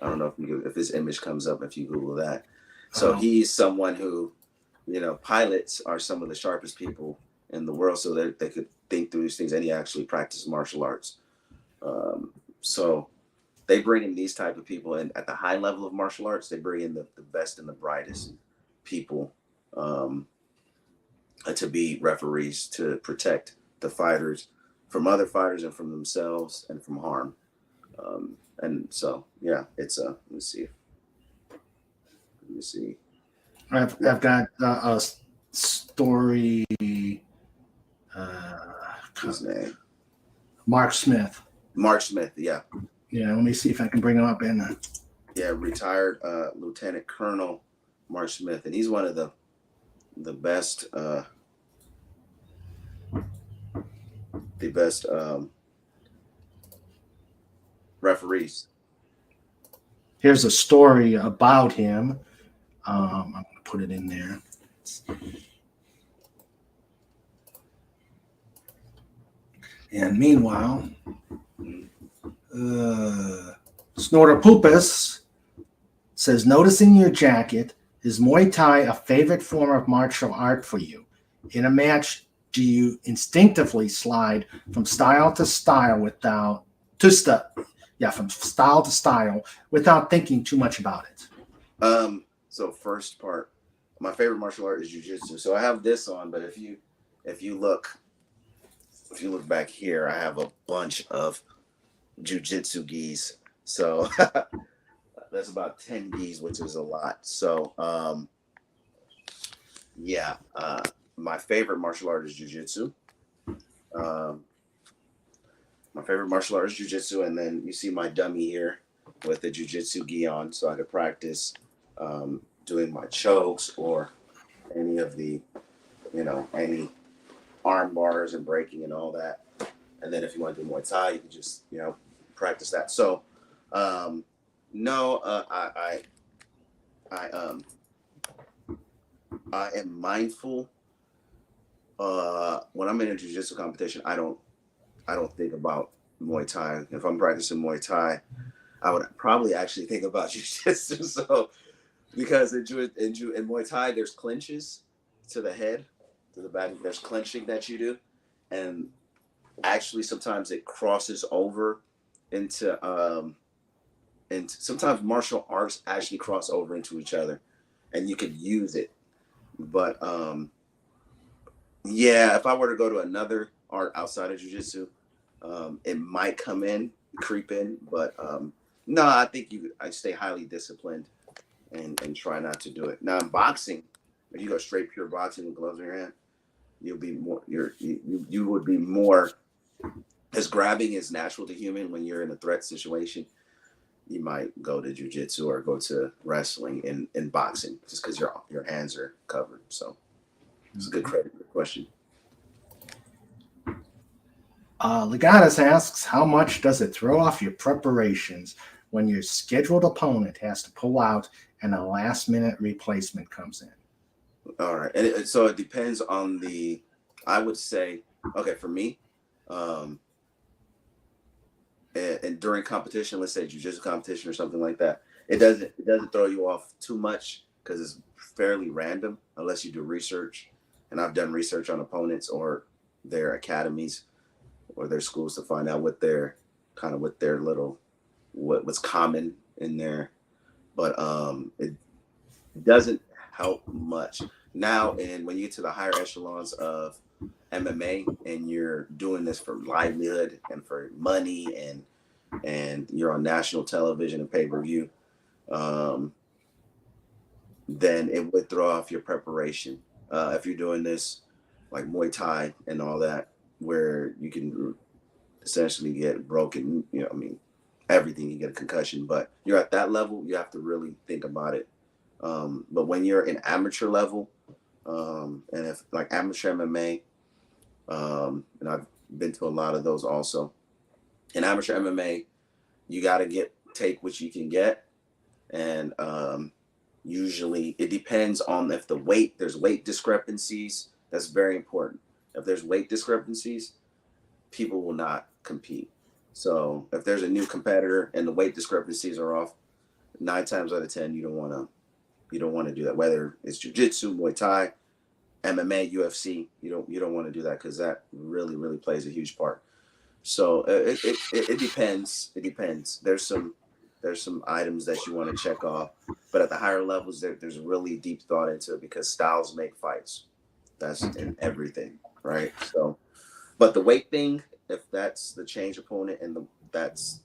don't know if his image comes up if you Google that. So he's someone who, pilots are some of the sharpest people in the world, so they could think through these things, and he actually practiced martial arts. So they bring in these type of people, and at the high level of martial arts, they bring in the best and the brightest people to be referees to protect the fighters from other fighters and from themselves and from harm. And so, yeah, it's let me see. I've got a story. His name, Mark Smith. Mark Smith. Yeah. Yeah. Let me see if I can bring him up in. Yeah, retired Lieutenant Colonel Mark Smith, and he's one of the best. The best referees. Here's a story about him. I'm going to put it in there. And meanwhile, Snorter Poopus says, noticing your jacket, is Muay Thai a favorite form of martial art for you? In a match, do you instinctively slide from style to style from style to style without thinking too much about it? So first part, my favorite martial art is jiu-jitsu. So I have this on, but if you look back here, I have a bunch of jiu-jitsu gis. So that's about 10 gis, which is a lot. So my favorite martial art is jiu-jitsu. My favorite martial art is jiu-jitsu, and then you see my dummy here with the jiu-jitsu gi on, so I could practice doing my chokes or any of the, any arm bars and breaking and all that. And then if you want to do Muay Thai, you can just, practice that. So, I am mindful. When I'm in a jiu-jitsu competition, I don't think about Muay Thai. If I'm practicing Muay Thai, I would probably actually think about jiu-jitsu. So, because in Muay Thai, there's clinches to the head, to the back. There's clinching that you do, and actually sometimes it crosses over into and sometimes martial arts actually cross over into each other, and you can use it. But Yeah, if I were to go to another art outside of jujitsu, it might creep in, but no, I think I stay highly disciplined and try not to do it. Now in boxing, if you go straight pure boxing with gloves in your hand, you'll be more you would be more, as grabbing is natural to human when you're in a threat situation. You might go to jujitsu or go to wrestling in boxing just because your hands are covered. So it's a good question. Legatus asks, how much does it throw off your preparations when your scheduled opponent has to pull out and a last-minute replacement comes in? All right, and so it depends on I would say, okay, for me, and during competition, let's say jiu-jitsu competition or something like that, it doesn't throw you off too much because it's fairly random unless you do research. And I've done research on opponents or their academies or their schools to find out what their little what's common in there. But it doesn't help much now. And when you get to the higher echelons of MMA and you're doing this for livelihood and for money and you're on national television and pay-per-view, then it would throw off your preparation. If you're doing this like Muay Thai and all that, where you can essentially get broken, I mean, everything, you get a concussion, but you're at that level, you have to really think about it. But when you're in amateur level, and if like amateur MMA, and I've been to a lot of those also. In amateur MMA, you got to take what you can get, and usually it depends on if there's weight discrepancies. That's very important. If there's weight discrepancies, people will not compete. So if there's a new competitor and the weight discrepancies are off, 9 times out of 10, you don't want to do that. Whether it's jiu-jitsu, Muay Thai, MMA, UFC, you don't want to do that because that really, really plays a huge part. So it depends. It depends. There's some items that you want to check off, but at the higher levels, there's really deep thought into it because styles make fights. That's in everything, right? So, but the weight thing, if that's the change opponent, and that's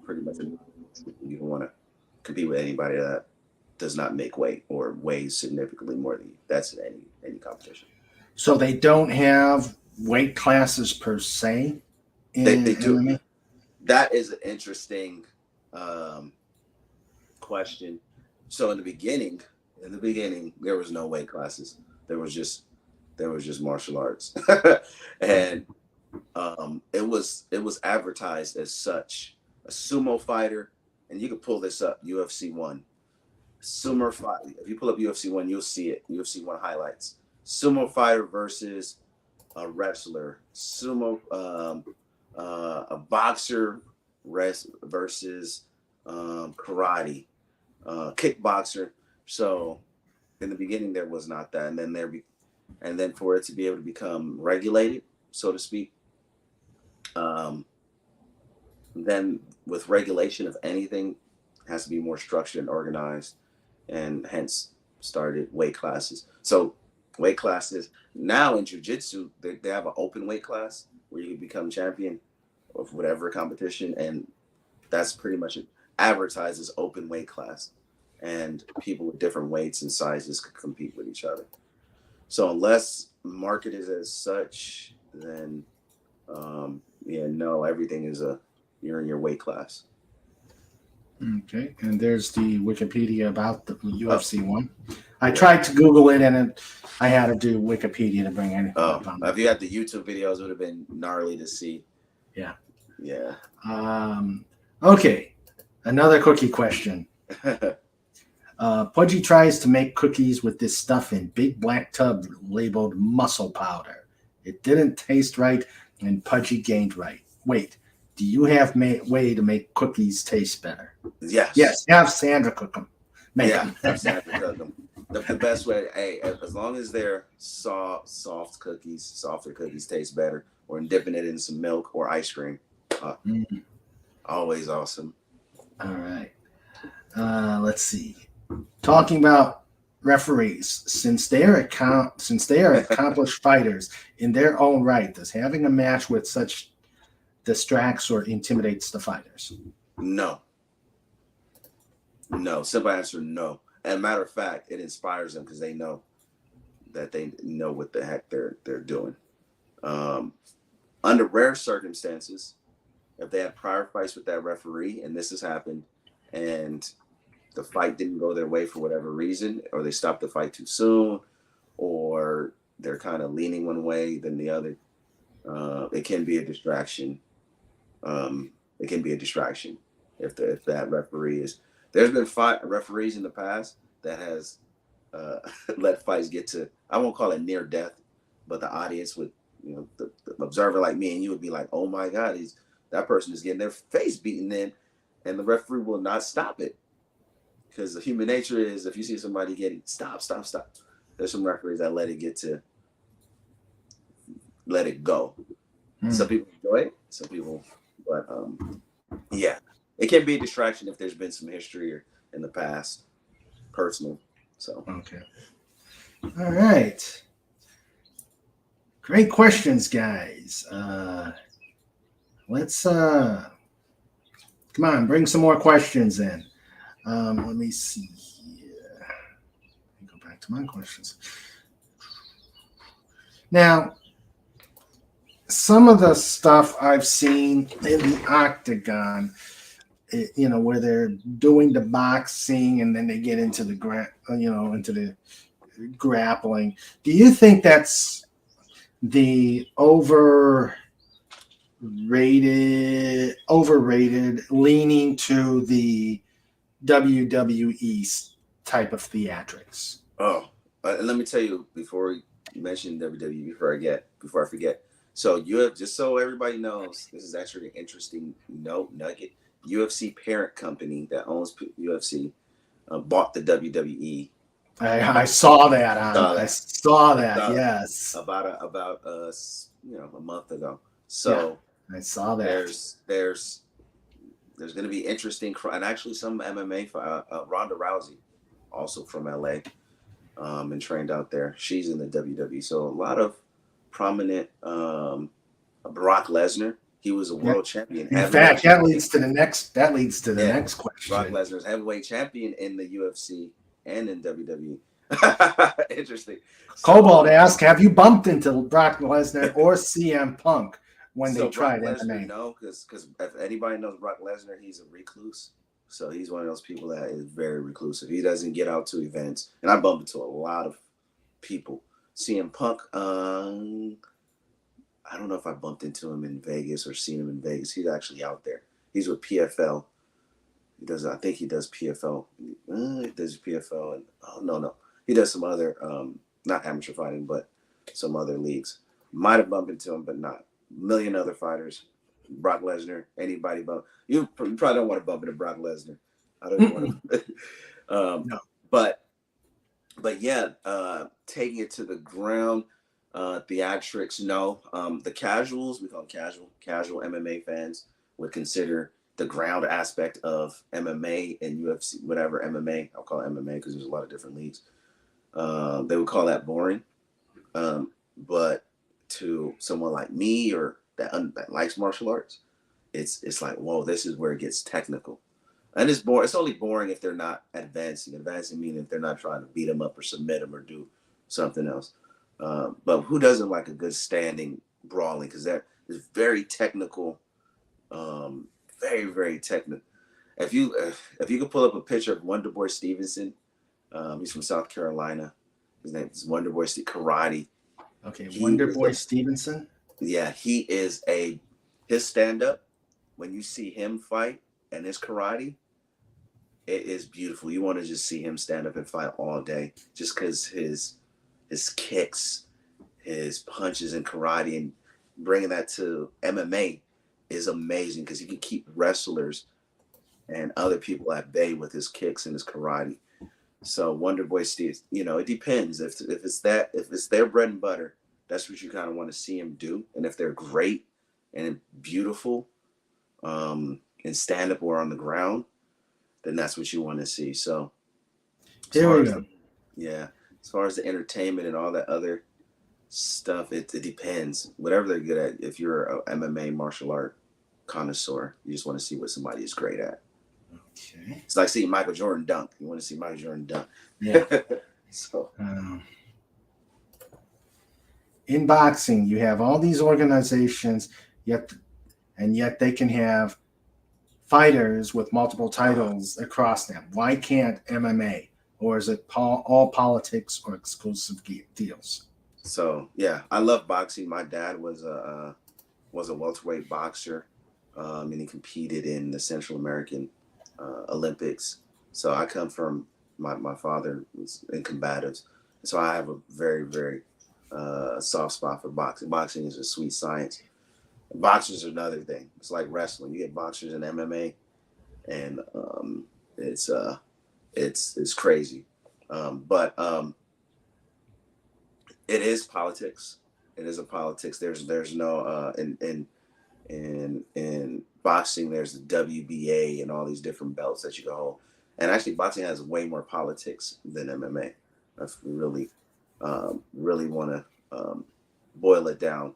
pretty much it. You don't want to compete with anybody that does not make weight or weighs significantly more than you. That's in any competition. So they don't have weight classes per se in They do. MMA? That is an interesting question. So in the beginning, there was no weight classes. There was just martial arts, and it was advertised as such. A sumo fighter, and you can pull this up. UFC 1 sumo fight. If you pull up UFC 1, you'll see it. UFC 1 highlights. Sumo fighter versus a wrestler. Sumo, a boxer versus karate, kickboxer. So in the beginning there was not that, and then for it to be able to become regulated, so to speak, then with regulation of anything, it has to be more structured and organized, and hence started weight classes. So weight classes now in jiu-jitsu, they have an open weight class where you can become champion of whatever competition, and that's pretty much it. Advertised as open weight class, and people with different weights and sizes could compete with each other. So unless marketed as such, then no, everything is you're in your weight class. Okay, and there's the Wikipedia about the UFC 1. I tried to Google it, and I had to do Wikipedia to bring anything up on it. If you had the YouTube videos, it would have been gnarly to see. Yeah. Yeah. Okay, another cookie question. Pudgy tries to make cookies with this stuff in big black tub labeled muscle powder. It didn't taste right, and Pudgy gained weight. Do you have way to make cookies taste better? Yes. Yes. Have Sandra cook them. Have Sandra cook them. The best way, as long as they're softer cookies taste better, or dipping it in some milk or ice cream. Always awesome. All right. Let's see. Talking about referees, since they are accomplished fighters in their own right, does having a match with such distracts or intimidates the fighters? No. No. Simple answer, no. And matter of fact, it inspires them because they know what the heck they're doing. Under rare circumstances, if they had prior fights with that referee and this has happened and the fight didn't go their way for whatever reason, or they stopped the fight too soon, or they're kind of leaning one way than the other, it can be a distraction. It can be a distraction if that referee is. There's been referees in the past that has let fights get to, I won't call it near death, but the audience would, the observer like me and you would be like, oh my God, that person is getting their face beaten in, and the referee will not stop it. Because the human nature is, if you see somebody getting stop. There's some referees that let it go. Some people enjoy it, some people, but yeah, it can be a distraction if there's been some history or in the past, personal. So okay, all right, great questions, guys. Let's come on, bring some more questions in. Let me see here. Let me go back to my questions. Now, some of the stuff I've seen in the octagon, where they're doing the boxing and then they get into the into the grappling. Do you think that's the overrated, leaning to the WWE type of theatrics? Oh, let me tell you before we mention WWE, before I forget. So just so everybody knows, this is actually an interesting nugget. UFC parent company that owns UFC bought the WWE. I saw that. I saw that. Yes, about a month ago. So yeah, I saw that. There's going to be interesting, and actually some MMA. Ronda Rousey, also from LA, and trained out there. She's in the WWE. So a lot of prominent. Brock Lesnar, he was a world champion. In fact, that leads to the next question. Brock Lesnar's heavyweight champion in the UFC and in WWE. Interesting. Cobalt asked, have you bumped into Brock Lesnar or CM Punk when they tried MMA? No, because if anybody knows Brock Lesnar, he's a recluse. So he's one of those people that is very reclusive. He doesn't get out to events. And I bump into a lot of people. CM Punk, I don't know if I bumped into him in Vegas or seen him in Vegas. He's actually out there. He's with PFL. I think he does PFL. He does PFL. And no. He does some other, not amateur fighting, but some other leagues. Might have bumped into him, but not. A million other fighters. Brock Lesnar, anybody bump. You probably don't want to bump into Brock Lesnar. I don't want to. No. But yeah, taking it to the ground. Theatrics, no. The casuals, we call them casual MMA fans would consider the ground aspect of MMA and UFC, whatever MMA, I'll call it MMA because there's a lot of different leagues. They would call that boring. But to someone like me or that likes martial arts, it's like, whoa, this is where it gets technical. And it's boring. It's only boring if they're not advancing. Advancing meaning if they're not trying to beat them up or submit them or do something else. But who doesn't like a good standing brawling? Because that is very technical, very, very technical. If you could pull up a picture of Wonderboy Stevenson, he's from South Carolina. His name is Wonderboy Karate. Okay, Wonderboy Stevenson. Yeah, he is his stand-up. When you see him fight and his karate, it is beautiful. You want to just see him stand up and fight all day, just because his kicks, his punches in karate, and bringing that to MMA is amazing because he can keep wrestlers and other people at bay with his kicks and his karate. So Wonderboy Steve, it depends. If it's their bread and butter, that's what you kind of want to see him do. And if they're great and beautiful, in stand up or on the ground, then that's what you want to see. So here we go. Yeah. As far as the entertainment and all that other stuff, it depends. Whatever they're good at. If you're a MMA martial art connoisseur, you just want to see what somebody is great at. Okay. It's like seeing Michael Jordan dunk. You want to see Michael Jordan dunk. Yeah. So in boxing, you have all these organizations, yet they can have fighters with multiple titles across them. Why can't MMA? Or is it all politics or exclusive deals? So yeah, I love boxing. My dad was a welterweight boxer, and he competed in the Central American Olympics. So I come from my father was in combatives, so I have a very very soft spot for boxing. Boxing is a sweet science. Boxers are another thing. It's like wrestling. You get boxers in MMA, and it's crazy. But it is politics. It is a politics. There's no in boxing. There's the WBA and all these different belts that you can hold. And actually, boxing has way more politics than MMA. If we really want to boil it down.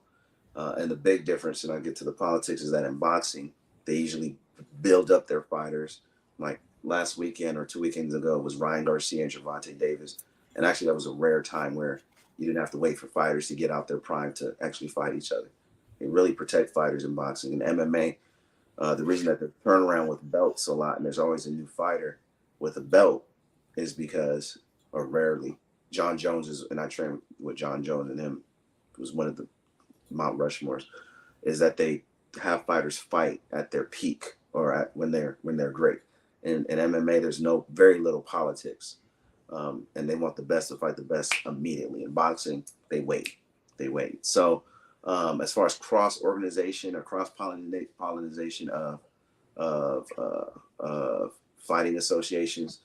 And the big difference, and I get to the politics, is that in boxing, they usually build up their fighters. Like last weekend or 2 weekends ago was Ryan Garcia and Gervonta Davis. And actually, that was a rare time where you didn't have to wait for fighters to get out their prime to actually fight each other. They really protect fighters in boxing. In MMA, the reason that they turn around with belts a lot and there's always a new fighter with a belt is because, or rarely, John Jones is, and I trained with John Jones, and him was one of the Mount Rushmores, is that they have fighters fight at their peak or at when they're great. In MMA, there's very little politics, and they want the best to fight the best immediately. In boxing, they wait. So, as far as cross organization or cross pollination of fighting associations,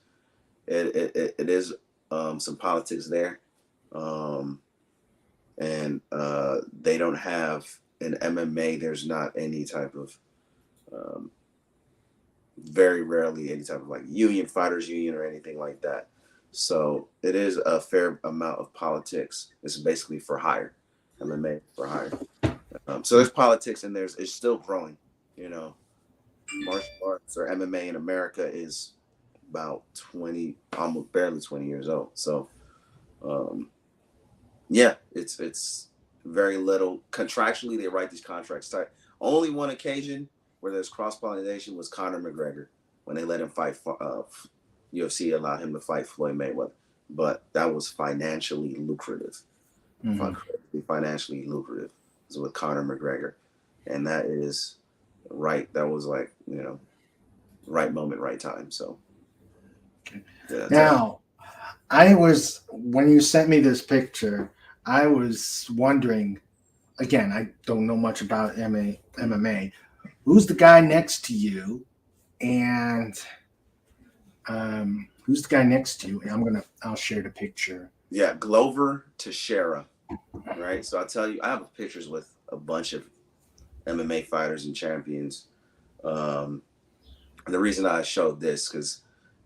it is some politics there. And they don't have in MMA. There's not any type of very rarely any type of like fighters union or anything like that. So it is a fair amount of politics. It's basically for hire, MMA for hire. So there's politics and it's still growing. You know, martial arts or MMA in America is about 20, almost barely 20 years old. So. Yeah, it's very little. Contractually, they write these contracts tight. Only one occasion where there's cross-pollination was Conor McGregor when they let him fight. UFC allowed him to fight Floyd Mayweather, but that was financially lucrative. Financially lucrative is with Conor McGregor, and that is right. That was like right moment, right time. So yeah, now, when you sent me this picture, I was wondering, again, I don't know much about MMA. Who's the guy next to you? And who's the guy next to you? I'll share the picture. Yeah, Glover Teixeira, right? So I'll tell you, I have pictures with a bunch of MMA fighters and champions. The reason I showed this, because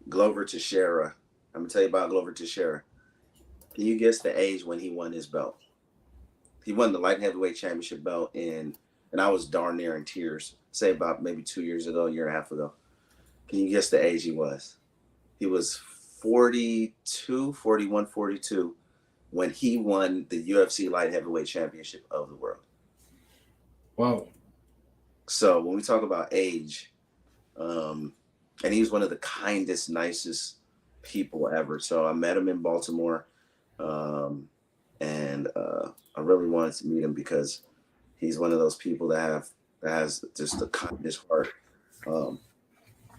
Glover Teixeira, I'm going to tell you about Glover Teixeira. Can you guess the age when he won his belt? He won the light heavyweight championship belt and I was darn near in tears, say about maybe 2 years ago, a year and a half ago. Can you guess the age he was? He was 42, 41, 42 when he won the UFC light heavyweight championship of the world. Whoa. So when we talk about age, and he was one of the kindest, nicest people ever. So I met him in Baltimore. And I really wanted to meet him because he's one of those people that has just the kindest heart.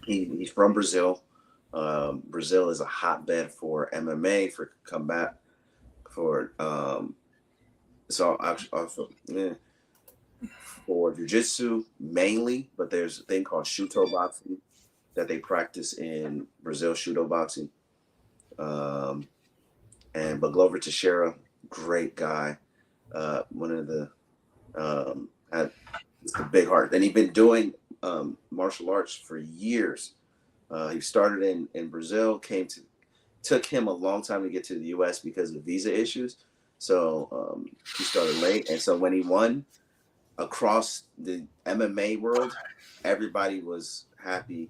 He's from Brazil. Brazil is a hotbed for MMA, for combat, for for jiu-jitsu mainly, but there's a thing called shuto boxing that they practice in Brazil, shudo boxing. But Glover Teixeira, great guy. One of the had just a big heart, and he'd been doing martial arts for years. He started in Brazil, came took him a long time to get to the U.S. because of visa issues. So he started late, and so when he won across the MMA world, everybody was happy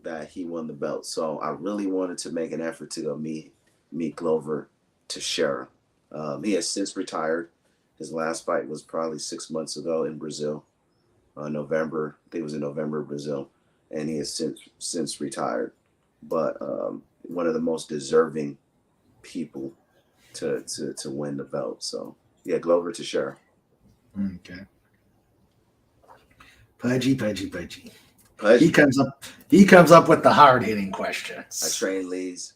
that he won the belt. So I really wanted to make an effort to go meet Glover Teixeira. He has since retired. His last fight was probably 6 months ago in Brazil, November. I think it was in November, Brazil, and he has since retired. But one of the most deserving people to win the belt. So yeah, Glover Teixeira. Okay. Pudgy. Pudgy. He comes up with the hard hitting questions. I train Lee's.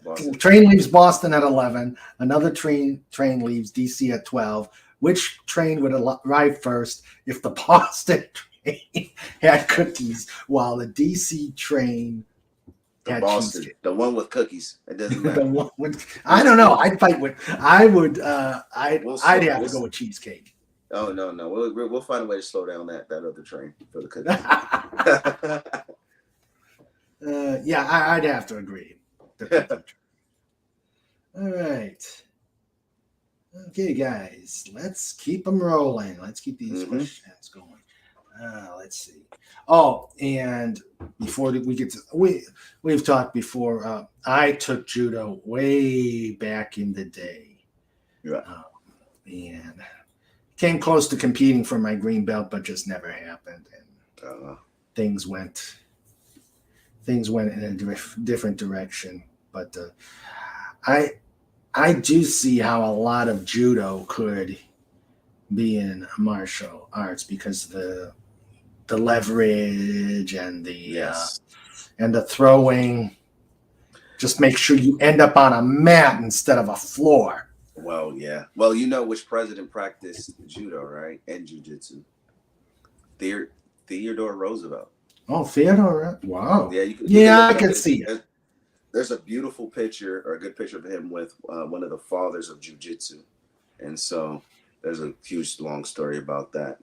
Boston. Train leaves Boston at 11. Another train leaves DC at 12. Which train would arrive first if the Boston train had cookies while the DC train The had Boston, cheesecake? the one with cookies. It doesn't matter. I don't know. I'd fight with. I'd have to go with cheesecake. Oh no, we'll find a way to slow down that other train for the cookies. Yeah, I'd have to agree. All right. Okay, guys, let's keep them rolling. Let's keep these questions going. Let's see. Oh, and before we get to we've talked before. I took judo way back in the day. Yeah. And came close to competing for my green belt, but just never happened. And things went in a different direction. But I do see how a lot of judo could be in martial arts because the leverage and the throwing. Just make sure you end up on a mat instead of a floor. Well, yeah. Well, you know which president practiced judo, right? And jiu-jitsu. Theodore Roosevelt. Oh, Theodore. Wow. Yeah, I can see it. There's a beautiful picture, or a good picture of him with one of the fathers of jiu-jitsu. And so there's a huge, long story about that.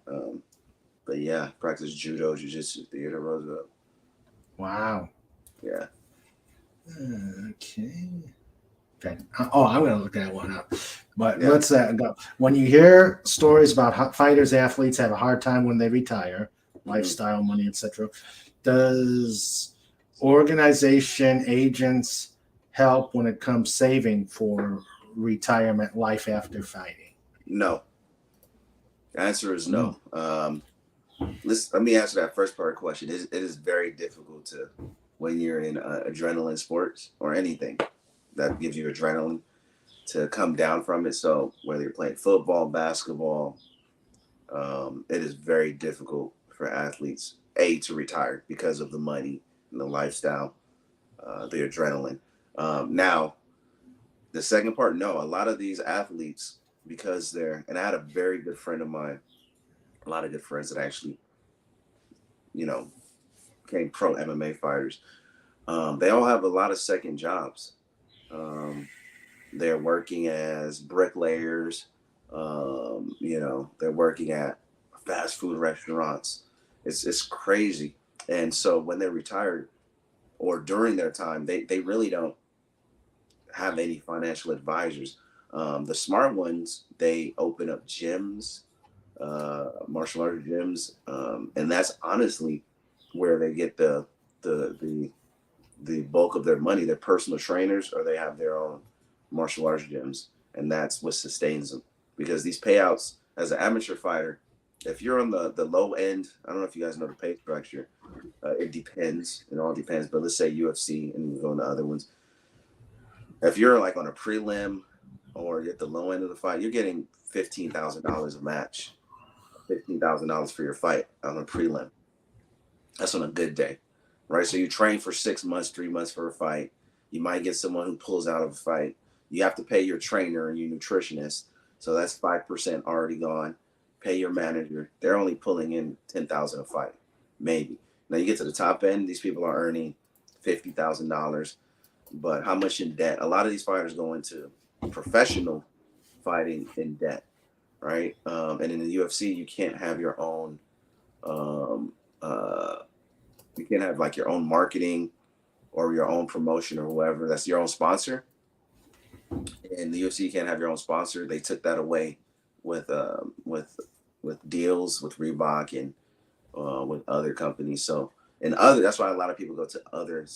But yeah, practice judo, jiu-jitsu, Theodore Roosevelt. Wow. Yeah. Okay. Oh, I'm going to look that one up. But let's go. When you hear stories about how fighters, athletes have a hard time when they retire, lifestyle, money, etc., does organization agents help when it comes saving for retirement life after fighting? No. The answer is no. Let me answer that first part of the question. It is very difficult to, when you're in adrenaline sports or anything that gives you adrenaline, to come down from it. So whether you're playing football, basketball, it is very difficult for athletes, to retire because of the money and the lifestyle, the adrenaline. Now, the second part, no, a lot of these athletes, because and I had a very good friend of mine, a lot of good friends that actually, became pro MMA fighters. They all have a lot of second jobs. They're working as bricklayers. They're working at fast food restaurants. It's crazy. And so when they're retired or during their time, they really don't have any financial advisors. The smart ones, they open up gyms, martial arts gyms, and that's honestly where they get the bulk of their money. They're personal trainers, or they have their own martial arts gyms, and that's what sustains them. Because these payouts as an amateur fighter, if you're on the low end, I don't know if you guys know the pay structure. It depends. It all depends. But let's say UFC, and we go into other ones. If you're like on a prelim or at the low end of the fight, you're getting $15,000 a match, $15,000 for your fight on a prelim. That's on a good day, right? So you train for 6 months, 3 months for a fight. You might get someone who pulls out of a fight. You have to pay your trainer and your nutritionist. So that's 5% already gone. Pay your manager. They're only pulling in $10,000 a fight, maybe. Now you get to the top end, these people are earning $50,000. But how much in debt? A lot of these fighters go into professional fighting in debt, right? And in the UFC, you can't have your own, you can't have like your own marketing. or your own promotion or whoever that's your own sponsor. And the UFC, you can't have your own sponsor. They took that away with deals with Reebok and with other companies. So that's why a lot of people go to other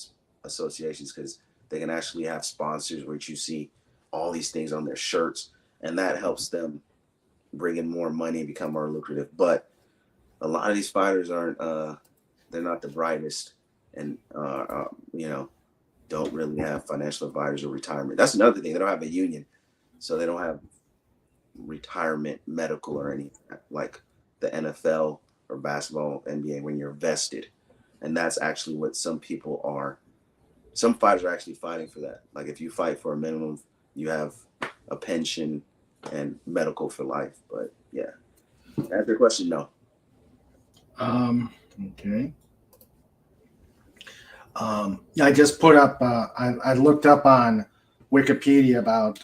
associations, because they can actually have sponsors which you see all these things on their shirts, and that helps them bring in more money and become more lucrative. But a lot of these fighters aren't they're not the brightest, and don't really have financial advisors or retirement. That's another thing. They don't have a union, so they don't have retirement, medical, or anything like the NFL or basketball, NBA, when you're vested. And that's actually what some fighters are actually fighting for that. Like if you fight for a minimum, you have a pension and medical for life. But yeah, to answer your question, no. Okay. I just put up. I looked up on Wikipedia about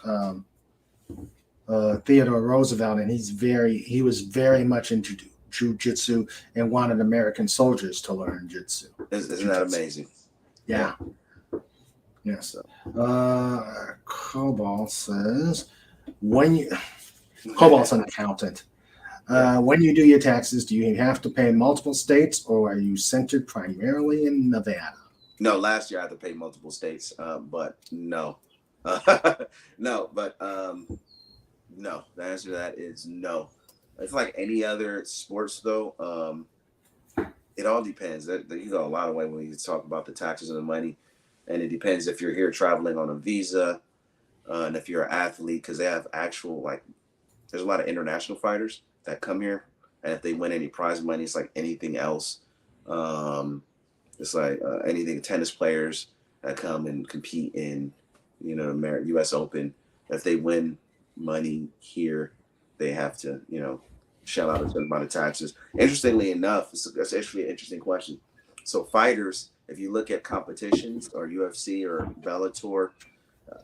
Theodore Roosevelt, and he was very much into jiu-jitsu and wanted American soldiers to learn jiu-jitsu. Isn't that amazing? Yeah. Yes. Cobalt says Cobalt's an accountant. When you do your taxes, do you have to pay multiple states, or are you centered primarily in Nevada? No, last year I had to pay multiple states, but no. No, but no. The answer to that is no. It's like any other sports, though. It all depends. You go a lot of way when you talk about the taxes and the money, and it depends if you're here traveling on a visa, and if you're an athlete, because they have actual there's a lot of international fighters that come here, and if they win any prize money, it's like anything else. It's like anything tennis players that come and compete in, the U.S. Open. If they win money here, they have to, shell out a certain amount of taxes. Interestingly enough, that's actually an interesting question. So fighters, if you look at competitions or UFC or Bellator,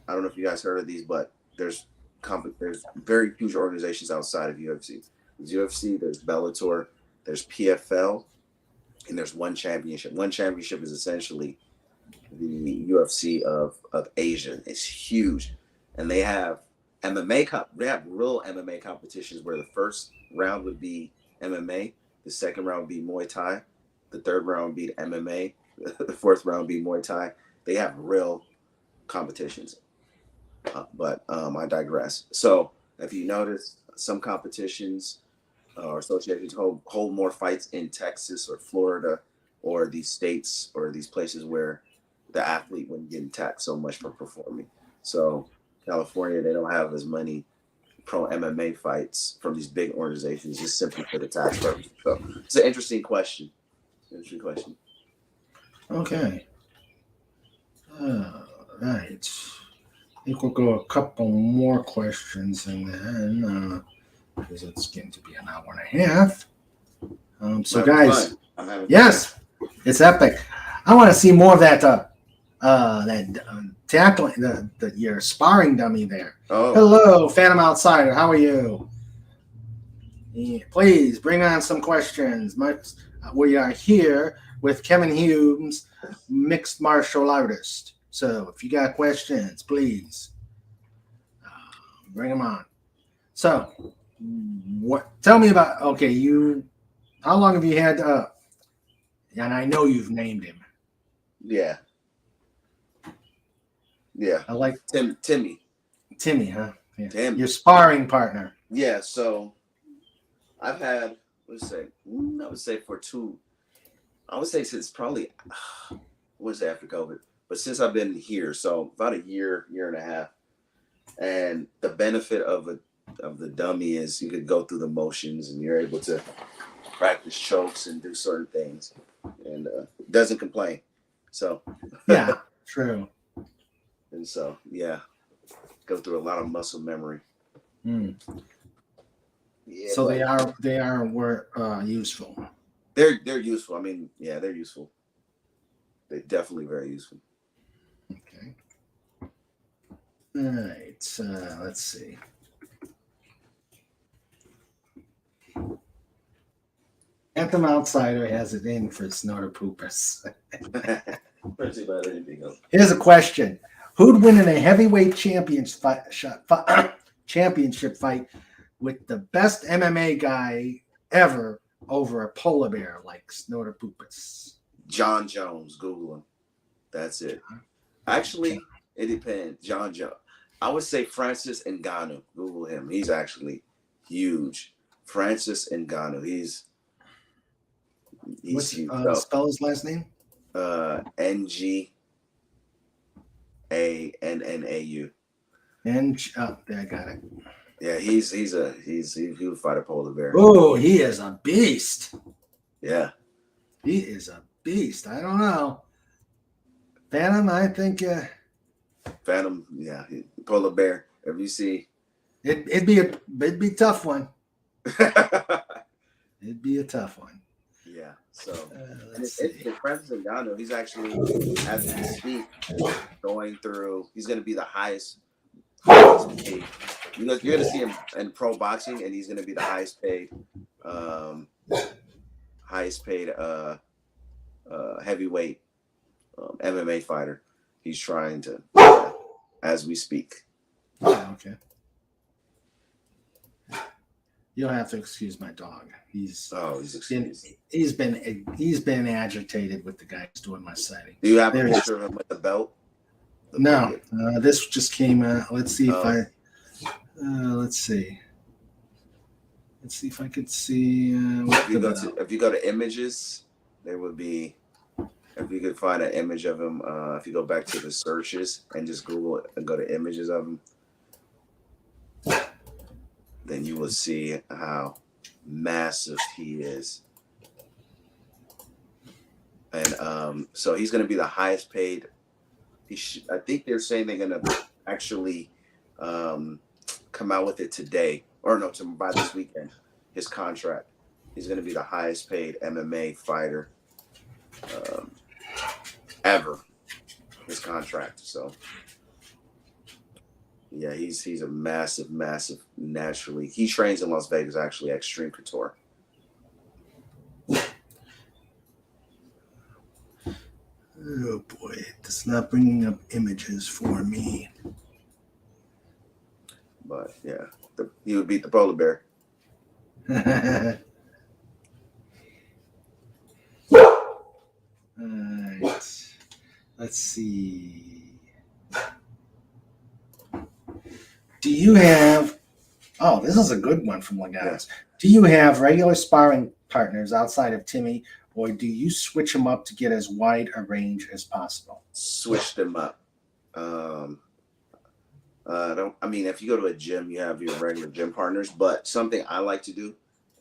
I don't know if you guys heard of these, but there's very huge organizations outside of UFC. There's UFC, there's Bellator, there's PFL, and there's one championship. One championship is essentially the UFC of Asia. It's huge, and they have MMA. They have real MMA competitions where the first round would be MMA, the second round would be Muay Thai, the third round would be MMA, the fourth round would be Muay Thai. They have real competitions, but I digress. So if you notice, some competitions or associations hold more fights in Texas or Florida or these states or these places where the athlete wouldn't get taxed so much for performing. So California, they don't have as many pro MMA fights from these big organizations just simply for the tax purpose. So it's an interesting question. Okay. All right. I think we'll go a couple more questions and then because it's getting to be an hour and a half. So guys, yes, it's epic. I want to see more of that tackling, your sparring dummy there. Oh. Hello, Phantom Outsider. How are you? Yeah, please bring on some questions. We are here with Kevin Humes, mixed martial artist. So if you got questions, please bring them on. So, tell me about, how long have you had, and I know you've named him. Yeah. I like Timmy. Timmy, huh? Yeah. Timmy. Your sparring partner. Yeah, so I've had, I would say since probably, after COVID, but since I've been here, so about a year and a half. And the benefit of the dummy is you could go through the motions and you're able to practice chokes and do certain things, and doesn't complain. So yeah, true. And so go through a lot of muscle memory. Yeah, so they are useful. They're useful. I mean, yeah, they're useful. They're definitely very useful. Okay. All right. Let's see. Anthem Outsider has it in for Snorter Poopers. Let's see about anything else. Here's a question: who'd win in a heavyweight championship fight with the best MMA guy ever over a polar bear like Snortopoopas? John Jones. Google him. That's it. Actually, it depends. John Jones. I would say Francis Ngannou. Google him. He's actually huge. Francis Ngannou. He's What's huge. spell his last name? Ngannou. There, I got it. Yeah, he would fight a polar bear. Oh, he is a beast. Yeah. He is a beast. I don't know. Phantom, I think Phantom, yeah. Polar bear. If you see it'd be a tough one. It'd be a tough one. Yeah. So Let's it's see. Francis Ngannou, he's actually, as we speak, going through, he's gonna be the highest paid. You're gonna see him in pro boxing, and he's gonna be the highest paid heavyweight MMA fighter. He's trying to, as we speak. Yeah, okay. You'll have to excuse my dog. He's been agitated with the guy who's doing my sighting. Do you have a picture of him with the belt? No, this just came out. Let's see if let's see. Let's see if I could see. If you go to images, there would be. If you could find an image of him, if you go back to the searches and just Google it and go to images of him, then you will see how massive he is. And so he's going to be the highest paid. I think they're saying they're going to actually come out with it today, or no, by this weekend. His contract. He's going to be the highest paid MMA fighter ever. His contract. So yeah, he's a massive. Naturally, he trains in Las Vegas. Actually, Extreme Couture. Oh boy, it's not bringing up images for me. But yeah, he would beat the polar bear. Alright. Let's see. Do you have? Oh, this is a good one from Lagares. Do you have regular sparring partners outside of Timmy, or do you switch them up to get as wide a range as possible? Switch them up. If you go to a gym, you have your regular gym partners. But something I like to do,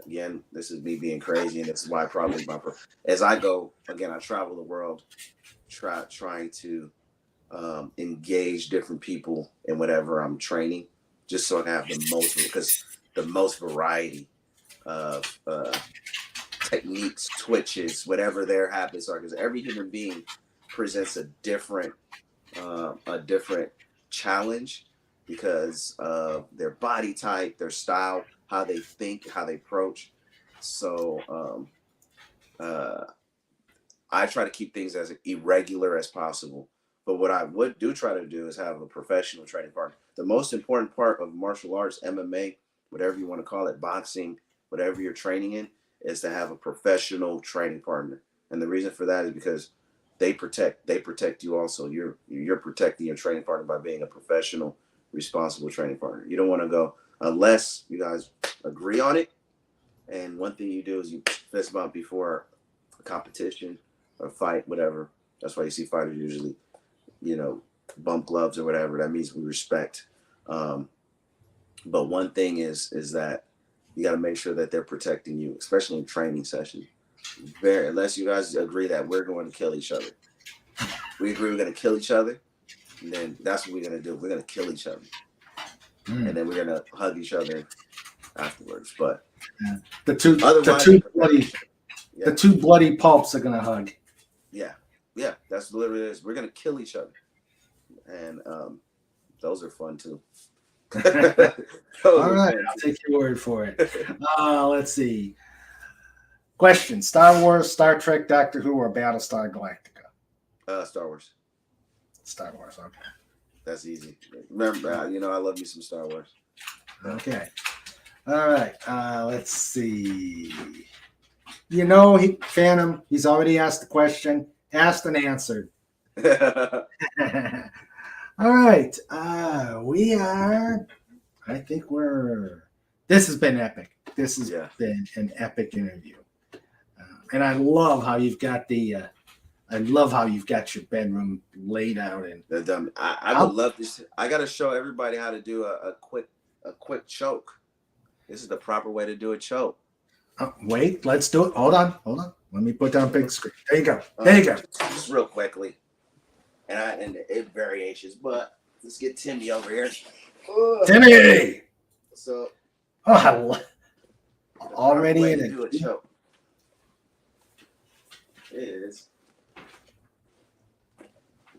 again, this is me being crazy, and this is why I probably as I go again, I travel the world, trying to engage different people in whatever I'm training, just so I can have the most variety of techniques, twitches, whatever their habits are, because every human being presents a different challenge because of their body type, their style, how they think, how they approach. So I try to keep things as irregular as possible. But what I would try to do is have a professional training partner. The most important part of martial arts, MMA, whatever you want to call it, boxing, whatever you're training in, is to have a professional training partner. And the reason for that is because they protect you also. You're protecting your training partner by being a professional, responsible training partner. You don't want to go unless you guys agree on it. And one thing you do is you fist bump before a competition or a fight, whatever. That's why you see fighters usually, bump gloves or whatever. That means we respect. But one thing is that you got to make sure that they're protecting you, especially in training sessions. Unless you guys agree that we're going to kill each other. We agree we're going to kill each other, and then that's what we're going to do. We're going to kill each other. And then we're going to hug each other afterwards. But the two bloody pulps are going to hug. Yeah, that's literally it. We're going to kill each other. And those are fun too. All right, I'll take your word for it. Let's see. Question: Star Wars, Star Trek, Doctor Who, or Battlestar Galactica? Star Wars. Star Wars. Okay. That's easy. Remember, I love you some Star Wars. Okay. All right. Let's see. Phantom, he's already asked the question, asked and answered. All right. This has been epic. This has been an epic interview. And I love how you've got your bedroom laid out. And I would love to. I got to show everybody how to do a quick choke. This is the proper way to do a choke. Wait, let's do it. Hold on. Let me put down big screen. There you go. Just real quickly, and it variations, but let's get Timmy over here. Timmy. So, already in it. Do a choke. Is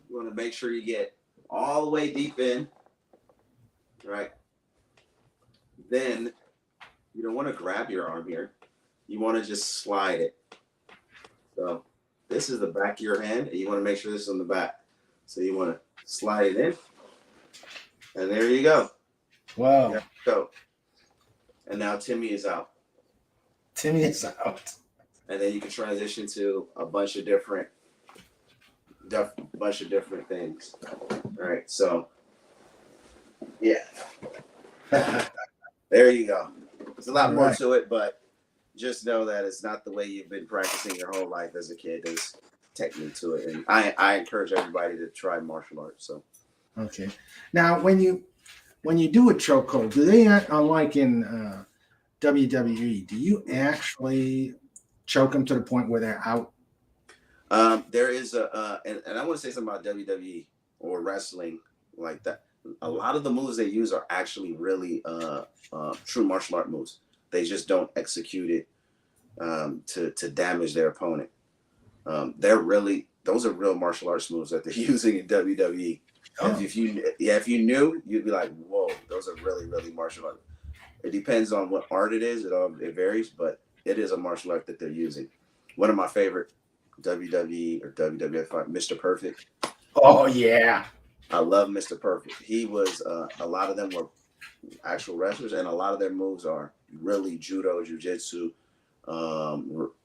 you want to make sure you get all the way deep in, right? Then you don't want to grab your arm here. You want to just slide it. So this is the back of your hand, and you want to make sure this is on the back. So you want to slide it in, and there you go. Wow. There you go. And now Timmy is out. And then you can transition to a bunch of different things. All right, so yeah. There you go. There's a lot more to it, but just know that it's not the way you've been practicing your whole life as a kid. There's technique to it, and I encourage everybody to try martial arts. So, okay. Now, when you do a chokehold, do they, unlike in WWE, do you actually choke them to the point where they're out? There is and I want to say something about WWE or wrestling like that. A lot of the moves they use are actually really true martial art moves. They just don't execute it to damage their opponent. Those are real martial arts moves that they're using in WWE. Oh. If you knew, you'd be like, whoa, those are really, really martial art. It depends on what art it is. It varies, but it is a martial art that they're using. One of my favorite WWE or WWF, Mr. Perfect. Oh yeah, I love Mr. Perfect. He was a lot of them were actual wrestlers, and a lot of their moves are really judo, jiu-jitsu,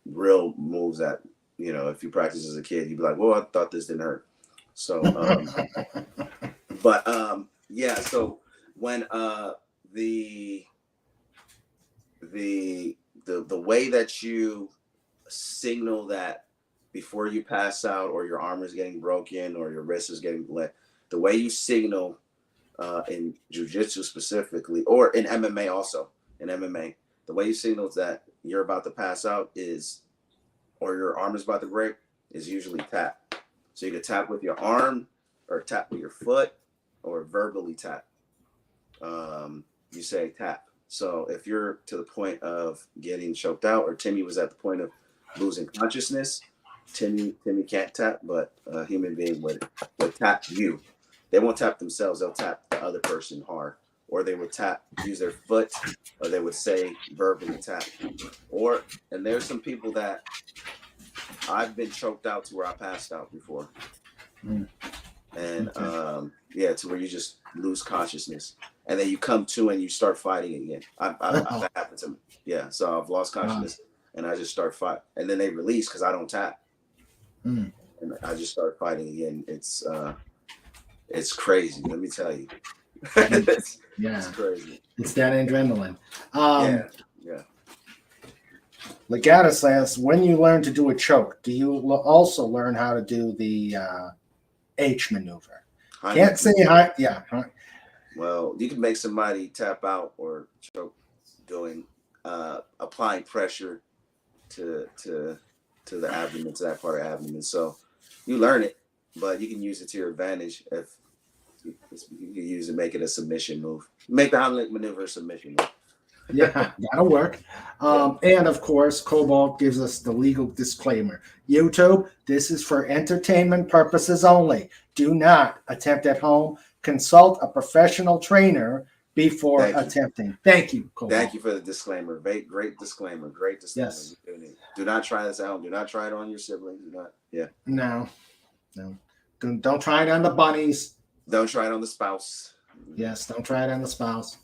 real moves that, if you practice as a kid, you'd be like, well, I thought this didn't hurt. So, yeah. So when the way that you signal that before you pass out, or your arm is getting broken, or your wrist is getting let, the way you signal in jiu-jitsu specifically, or in MMA also, the way you signal that you're about to pass out or your arm is about to break, is usually tap. So you can tap with your arm, or tap with your foot, or verbally tap. You say tap. So if you're to the point of getting choked out, or Timmy was at the point of losing consciousness, Timmy can't tap, but a human being would tap you. They won't tap themselves. They'll tap the other person hard, or they would use their foot, or they would say verbally tap. And there's some people that I've been choked out to where I passed out before. And to where you just lose consciousness, and then you come to and you start fighting again. That happened to me. Yeah, so I've lost consciousness, and I just start fighting, and then they release because I don't tap, and I just start fighting again. It's crazy. Let me tell you. It's crazy. It's that adrenaline. Yeah. Legata says, when you learn to do a choke, do you also learn how to do the H maneuver? Can't say hi. Yeah. Well, you can make somebody tap out or choke doing applying pressure to the abdomen, to that part of the abdomen. So you learn it, but you can use it to your advantage. If you can use it, make it a submission move. Make the Heimlich maneuver a submission move. Yeah, that'll work. And of course, Cobalt gives us the legal disclaimer. YouTube, this is for entertainment purposes only. Do not attempt at home. Consult a professional trainer before attempting. Thank you, Cobalt. Thank you for the disclaimer. Great disclaimer. Great disclaimer. Yes. Do not try this at home. Do not try it on your siblings. Do not. Yeah. No. No, don't try it on the bunnies. Don't try it on the spouse. Yes, don't try it on the spouse.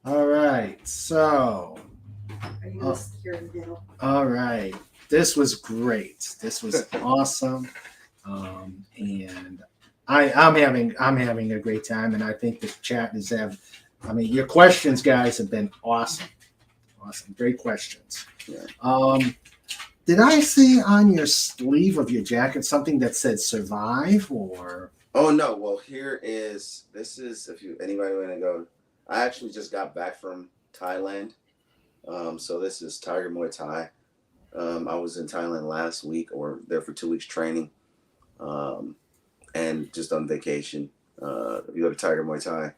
All right, so. Are you gonna secure the deal? All right, this was great. This was awesome, and I'm having a great time, and I think the chat is your questions, guys, have been awesome, great questions. Yeah. Did I see on your sleeve of your jacket something that said "survive" or? Oh no! Well, this is if anybody want to go. I actually just got back from Thailand, so this is Tiger Muay Thai. I was in Thailand last week, or there for 2 weeks training, and just on vacation. If you go to Tiger Muay Thai,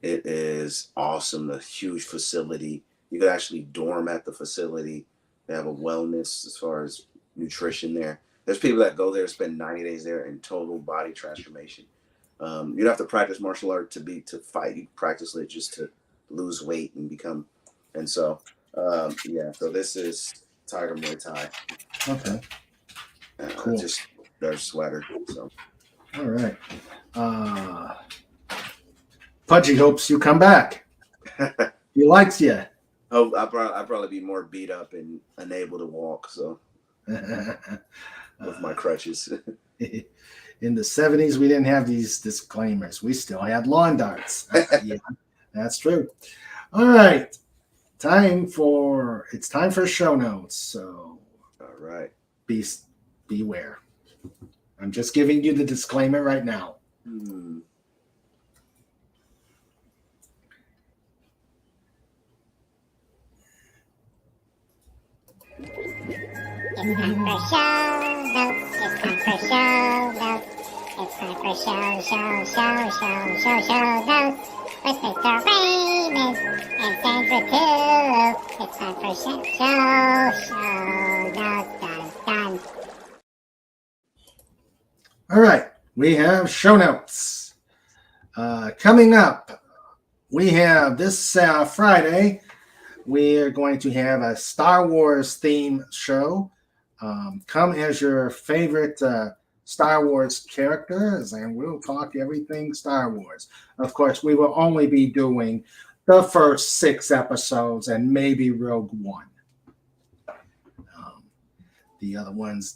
it is awesome. A huge facility. You could actually dorm at the facility. They have a wellness as far as nutrition there. There's people that go there, spend 90 days there in total body transformation. You don't have to practice martial art to fight. You practice it just to lose weight and become. And so, so this is Tiger Muay Thai. Okay. Cool. Just their sweater. So. All right. Pudgy hopes you come back. He likes you. Oh, I'll probably be more beat up and unable to walk. So. With my crutches. In the 70s, we didn't have these disclaimers. We still had lawn darts. Yeah, that's true. All right. It's time for show notes. So, all right. Beware. I'm just giving you the disclaimer right now. It's time for show notes. It's time for show notes. It's time for show notes. With Mr. Raymond and Sandra too. It's time for show notes. Done. All right. We have show notes. Coming up, we have this Friday, we're going to have a Star Wars theme show. Come as your favorite Star Wars characters, and we'll talk everything Star Wars. Of course, we will only be doing the first 6 episodes and maybe Rogue One. The other ones,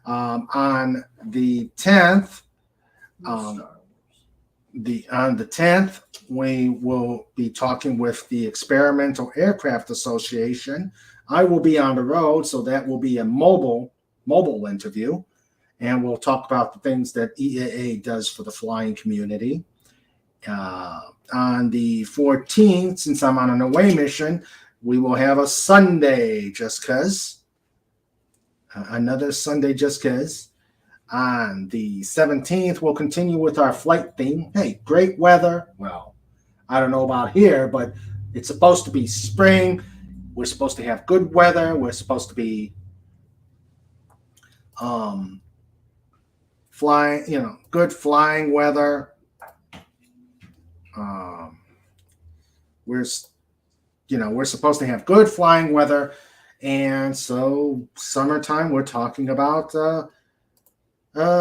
on the 10th, on the 10th, we will be talking with the Experimental Aircraft Association. I will be on the road, so that will be a mobile interview, and we'll talk about the things that EAA does for the flying community. On the 14th, since I'm on an away mission, we will have a Sunday Just 'Cause. Another Sunday Just 'Cause. On the 17th, we'll continue with our flight theme. Hey, great weather. Well, I don't know about here, but it's supposed to be spring. We're supposed to have good weather. We're supposed to be flying, good flying weather. We're supposed to have good flying weather. And so summertime, we're talking about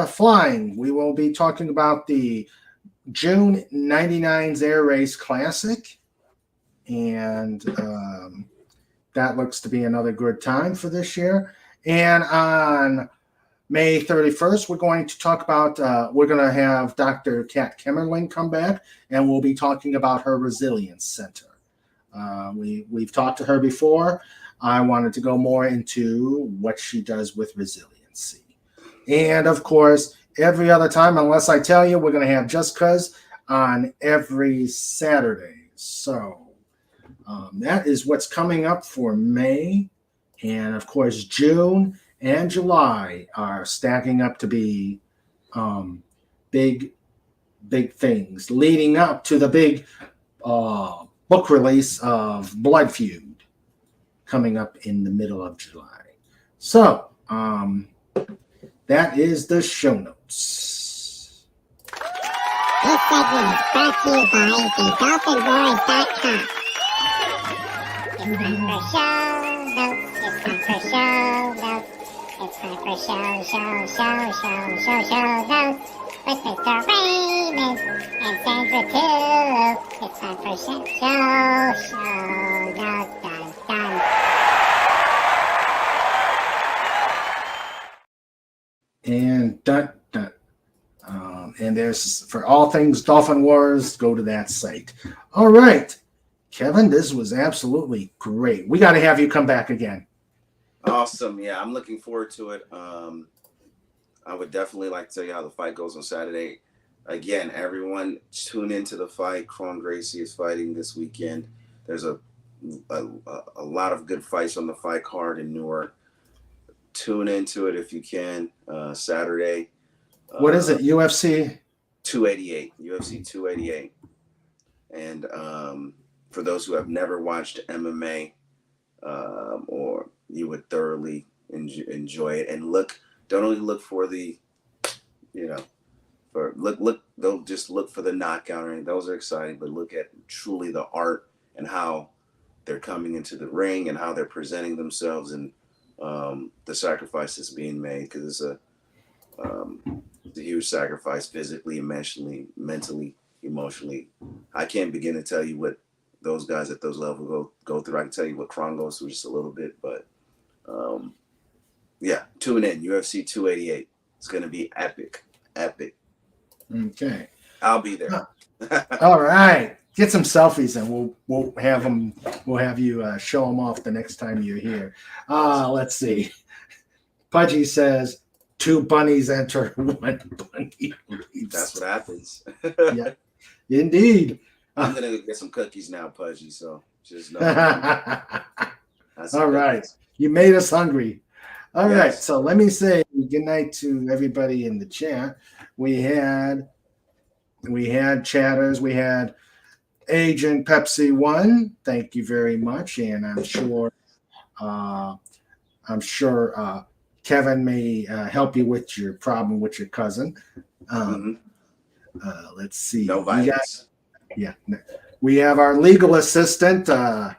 flying. We will be talking about the June 99's Air Race Classic. And that looks to be another good time for this year. And on May 31st, we're going to talk about, we're going to have Dr. Kat Kemmerling come back, and we'll be talking about her Resilience Center. We've talked to her before. I wanted to go more into what she does with resiliency. And of course, every other time, unless I tell you, we're going to have Just 'Cause on every Saturday. So that is what's coming up for May. And of course, June and July are stacking up to be big things, leading up to the big book release of Blood Feud coming up in the middle of July. So that is the show notes. This segment is brought to you by thedolphinwars.com. It's time for show notes. It's time for show notes. It's time for show notes with Mr. Raymond and Sandra too. It's time for show notes. Dun, dun. And and there's for all things Dolphin Wars, go to that site. All right, Kevin, this was absolutely great. We got to have you come back again. Awesome. Yeah, I'm looking forward to it. I would definitely like to tell you how the fight goes on Saturday. Again, everyone tune into the fight. Cron Gracie is fighting this weekend. There's a lot of good fights on the fight card in Newark. Tune into it if you can. Saturday. What is it? UFC 288. UFC 288. And for those who have never watched MMA, or you would thoroughly enjoy it. And don't only look for the, don't just look for the knockout or anything. Those are exciting, but look at truly the art and how they're coming into the ring and how they're presenting themselves and the sacrifices being made, because it's a huge sacrifice physically, mentally, emotionally. I can't begin to tell you what those guys at those levels go through. I can tell you what Kron goes through just a little bit, but yeah, tune in. UFC 288. It's going to be epic. Okay. I'll be there. All right. Get some selfies and we'll have them. We'll have you show them off the next time you're here. Let's see. Pudgy says 2 bunnies enter, 1 bunny leaves. That's what happens. Yeah, indeed. I'm gonna get some cookies now, Pudgy. So just know. All right. You made us hungry. All Yes. right. So let me say good night to everybody in the chat. We had chatters. We had Agent Pepsi 1. Thank you very much. And I'm sure Kevin may help you with your problem with your cousin. Let's see. No violence. We have our legal assistant, our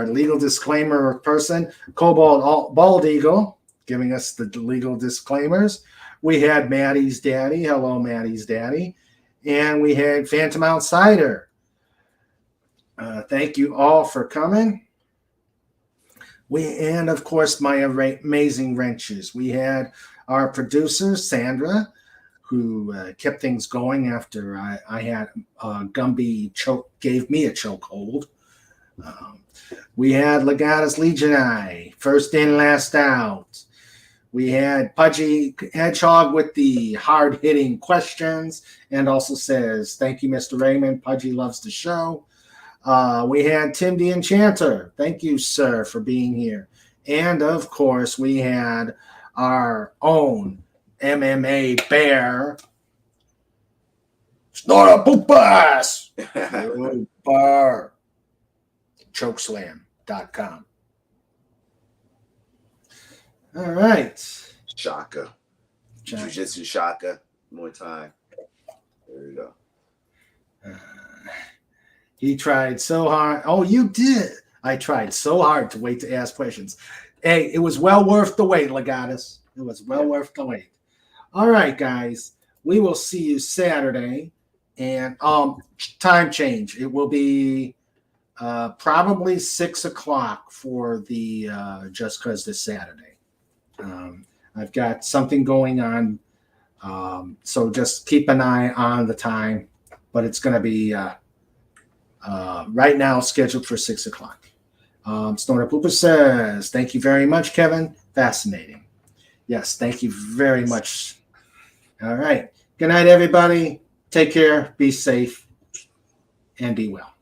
legal disclaimer person, Cobalt Bald Eagle, giving us the legal disclaimers. We had Maddie's daddy. Hello, Maddie's daddy. And we had Phantom Outsider. Thank you all for coming. And of course, my amazing wrenches. We had our producer, Sandra, who kept things going after I had Gumby gave me a chokehold. We had Legatus Legionii, first in, last out. We had Pudgy Hedgehog with the hard-hitting questions and also says, thank you, Mr. Raymond. Pudgy loves the show. We had Tim the Enchanter. Thank you, sir, for being here. And, of course, we had our own MMA bear, Snort a Poop Ass, Bar, Chokeslam.com. All right. Shaka. Jiu-Jitsu Shaka. Muay Thai. There you go. He tried so hard. Oh, you did. I tried so hard to wait to ask questions. Hey, it was well worth the wait, Legatus. It was well worth the wait. All right, guys. We will see you Saturday. And time change. It will be probably 6 o'clock for the Just Cause this Saturday. I've got something going on. So just keep an eye on the time. But it's going to be right now scheduled for 6 o'clock. Snorter Pooper says, thank you very much, Kevin. Fascinating. Yes, thank you very much. All right. Good night, everybody. Take care. Be safe and be well.